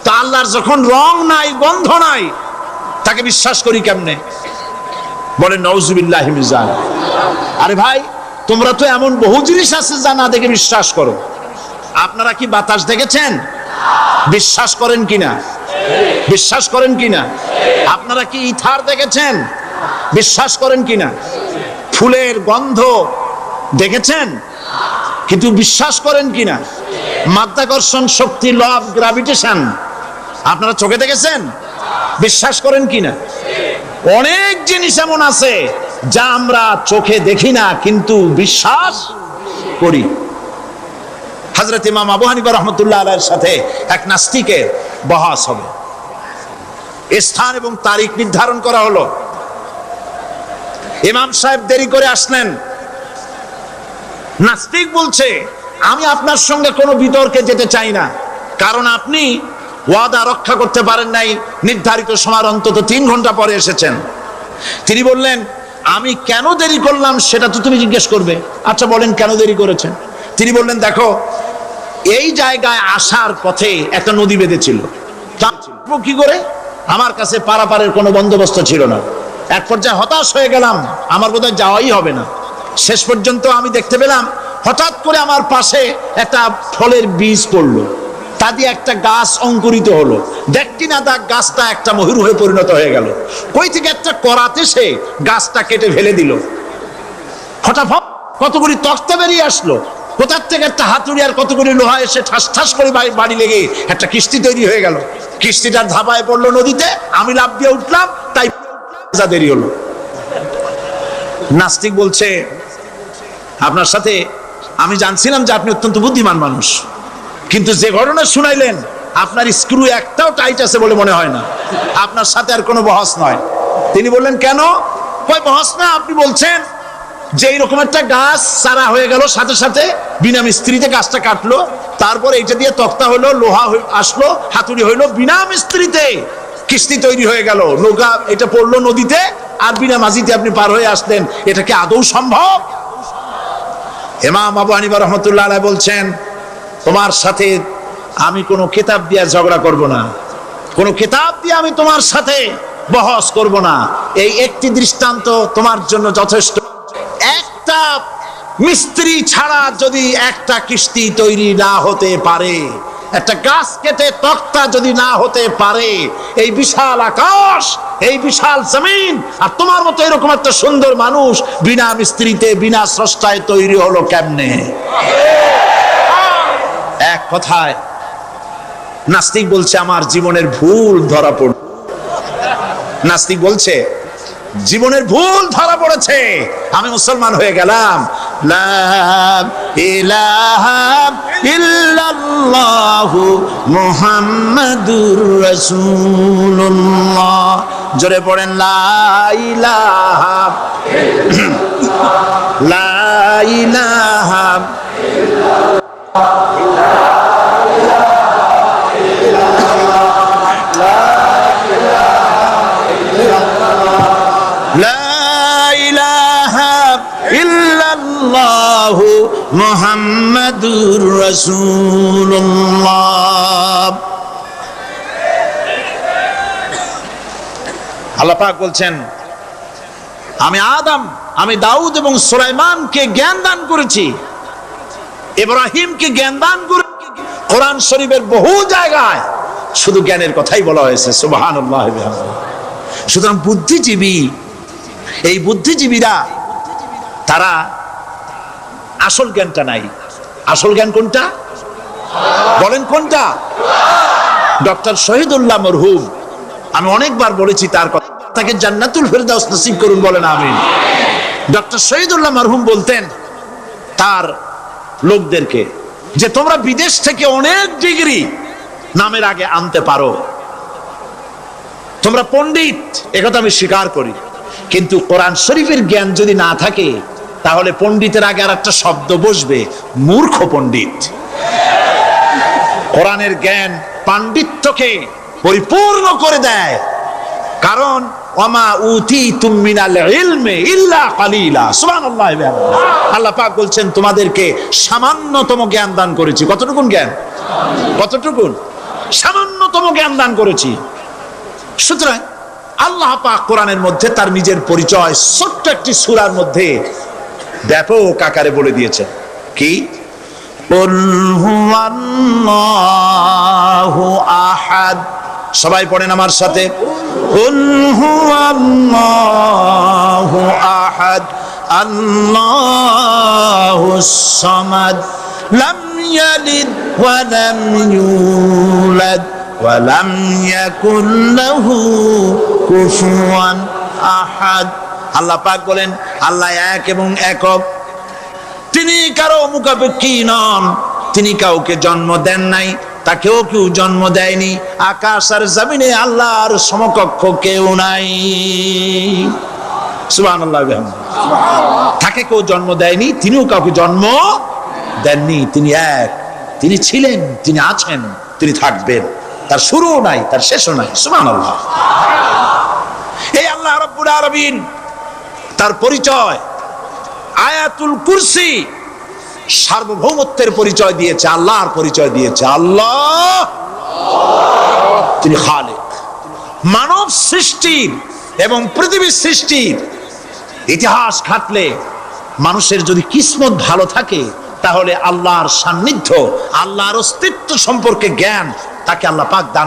তো আল্লাহর যখন রং নাই, গন্ধ নাই, তাকে বিশ্বাস করি কেমনে? বলে নাউজুবিল্লাহি মিন যালিক। আরে ভাই, তোমরা তো এমন বহু জিনিস আছে যা না দেখে বিশ্বাস করো। আপনারা কি বাতাস দেখেছেন? বিশ্বাস করেন কিনা? বিশ্বাস করেন কিনা? আপনারা কি ইথার দেখেছেন? বিশ্বাস করেন কিনা? ফুলের গন্ধ দেখেছেন কিন্তু বিশ্বাস করেন কিনা? মাধ্যাকর্ষণ শক্তি, ল অফ গ্র্যাভিটেশন আপনারা চোখে দেখেছেন? বিশ্বাস করেন কিনা? অনেক জিনিস এমন আছে যা আমরা চোখে দেখি না কিন্তু বিশ্বাস করি। হযরত ইমাম আবু হানিফা রাহমাতুল্লাহ আলাইহির সাথে এক নাস্তিকের বহস হবে। স্থান এবং তারিখ নির্ধারণ করা হলো। ইমাম সাহেব দেরি করে আসলেন। নাস্তিক বলছে, আমি আপনার সঙ্গে কোনো বিতর্কে যেতে চাই না, কারণ আপনি ওয়াদা রক্ষা করতে পারেন নাই, নির্ধারিত সময় অন্তত 3 ঘন্টা পরে এসেছেন। তিনি বললেন, আমি কেন দেরি করলাম সেটা তো তুমি জিজ্ঞেস করবে। আচ্ছা বলেন কেন দেরি করেছেন? তিনি বললেন, দেখো এই জায়গায় আসার পথে একটা নদী বেঁধেছিল, কি করে আমার কাছে পারাপারের কোনো বন্দোবস্ত ছিল না। এক পর্যায়ে হতাশ হয়ে গেলাম, আমার বোধহয় যাওয়াই হবে না। শেষ পর্যন্ত আমি দেখতে পেলাম হঠাৎ করে আমার পাশে একটা ফলের বীজ পড়লো, তা দিয়ে একটা গাছ অঙ্কুরিত হলো। দেখটি না দেখ গাছটা একটা ময়ূর হয়ে পরিণত হয়ে গেল। কই থেকে একটা করাতে সে গাছটা কেটে ফেলে দিল। হঠাৎ কতগুলি তক্তা বেরিয়ে আসলো, কোথার থেকে একটা হাতুড়ি আর কতগুলি লোহা এসে ঠাস ঠাস করে বাড়ি লেগে একটা কিস্তি তৈরি হয়ে গেল। কিস্তিটার ধাপায় পড়লো নদীতে, আমি লাফ দিয়ে উঠলাম, তাই দেরি হলো। নাস্তিক বলছে, আপনার সাথে আমি জানছিলাম যে আপনি অত্যন্ত বুদ্ধিমান মানুষ, কিন্তু যে ঘটনা শুনাইলেন আপনার স্ক্রু একটাও টাইট আছে বলে মনে হয় না, আপনার সাথে আর কোনো বহস নয়। তিনি বললেন, কেন? কয় বহস না, আপনি বলছেন যে এইরকম একটা গাছ চারা হয়ে গেল, সাথে সাথে বিনা মিস্ত্রিতে গাছটা কাটলো, তারপর এইটা দিয়ে তক্তা হলো, লোহা আসলো, হাতুড়ি হইলো, বিনা মিস্ত্রিতে কিস্তি তৈরি হয়ে গেল, নৌকা এটা পড়লো নদীতে, আর বিনা মাঝিতে আপনি পার হয়ে আসলেন। এটা কি আদৌ সম্ভব? ইমাম আবু হানিফা রাহমাতুল্লাহ আলাইহি বলছেন, তোমার সাথে আমি কোনো কিতাব দিয়ে ঝগড়া করব না, কোনো কিতাব দিয়ে আমি তোমার সাথে বহস করব না। এই একটি দৃষ্টান্ত তোমার জন্য যথেষ্ট। একটা মিস্ত্রি ছাড়া যদি একটা কিস্তি তৈরি না হতে পারে, একটা গাছ কেটে তক্তা যদি না হতে পারে, এই বিশাল আকাশ, এই বিশাল জমিন, আর তোমার মতো এরকম একটা সুন্দর মানুষ বিনা মিস্ত্রিতে বিনা স্রষ্টায় তৈরি হলো কেমনে? এক কথায় নাস্তিক বলছে, আমার জীবনের ভুল ধরা পড়ল। নাস্তিক বলছে, জীবনের ভুল ধরা পড়েছে, আমি মুসলমান হয়ে গেলাম। লা ইলাহা ইল্লাল্লাহু মুহাম্মাদুর রাসূলুল্লাহ। জোরে পড়েন, লা ইলাহা লা ইলাহা ইল্লাল্লাহু মুহাম্মাদুর রাসূলুল্লাহ। আল্লাহ পাক বলছেন, আমি আদম, আমি দাউদ এবং সুলাইমানকে জ্ঞান দান করেছি, ইব্রাহিমকে জ্ঞান দান করেছি। কোরআন শরীফের বহু জায়গায় শুধু জ্ঞানের কথাই বলা হয়েছে। সুবহানাল্লাহ। সুতরাং বুদ্ধিজীবী, এই বুদ্ধিজীবীরা তারা আসল জ্ঞানটা নাই। আসল জ্ঞান কোনটা বলেন? কোনটা? ডক্টর শহীদুল্লাহ মরহুম, আমি অনেকবার বলেছি তার কথা, তাকে জান্নাতুল ফেরদাউস নসিব করুন, বলেন আমিন। ডক্টর শহীদুল্লাহ মরহুম বলতেন তার লোকদেরকে যে তোমরা বিদেশ থেকে অনেক ডিগ্রি নামের আগে আনতে পারো, তোমরা পণ্ডিত, একথা আমি স্বীকার করি, কিন্তু কোরআন শরীফের জ্ঞান যদি না থাকে তাহলে পণ্ডিতের আগে আর একটা শব্দ বসবে, মূর্খ পণ্ডিত। কোরআনের জ্ঞান পাণ্ডিত্যকে পরিপূর্ণ করে দেয়, কারণ ওয়ামা উতীতুম মিনাল ইলমি ইল্লা কালিলা। সুবহানাল্লাহ। আল্লাহ পাক বলছেন, তোমাদেরকে সামান্যতম জ্ঞান দান করেছি। কতটুকুন জ্ঞান? কতটুকুন? সামান্যতম জ্ঞান দান করেছি। সুতরাং আল্লাহ পাক কোরআনের মধ্যে তার নিজের পরিচয় ছোট্ট একটি সূরার মধ্যে ব্যাপক আকারে বলে দিয়েছেন। কি? কুল হুয়াল্লাহু আহাদ। সবাই পড়েন আমার সাথে, কুল হুয়াল্লাহু আহাদ আল্লাহুস সামাদ লাম ইয়ালিদ ওয়া লাম ইউলাদ ওয়া লাম ইয়াকুল লাহু কুফুয়ান আহাদ। আল্লাহ পাক বলেন আল্লাহ এক এবং একক, তিনি কারো মুখাপেক্ষী নন, তিনি কাউকে জন্ম দেন নাই, তাকেও কেউ জন্ম দেয়নি। আকাশ আর জমিনে আল্লাহর সমকক্ষ কেউ নাই। সুবহানাল্লাহ। তাকে কেউ জন্ম দেয়নি, তিনিও কাউকে জন্ম দেননি। তিনি এক, তিনি ছিলেন, তিনি আছেন, তিনি থাকবেন। তার শুরুও নাই, তার শেষও নাই। সুবহানাল্লাহ। এই আল্লাহ রাব্বুল আলামিন তার পরিচয় আয়াতুল কুরসি সার্বভৌমত্বের পরিচয় দিয়েছে, আল্লাহর পরিচয় দিয়েছে। আল্লাহ তিনি খালিক। মানব সৃষ্টির এবং পৃথিবীর সৃষ্টির ইতিহাস ঘাটলে মানুষের যদি কিসমত ভালো থাকে, তাহলে আল্লাহর সান্নিধ্য, আল্লাহর অস্তিত্ব সম্পর্কে জ্ঞান তাকে আল্লাহ পাক দান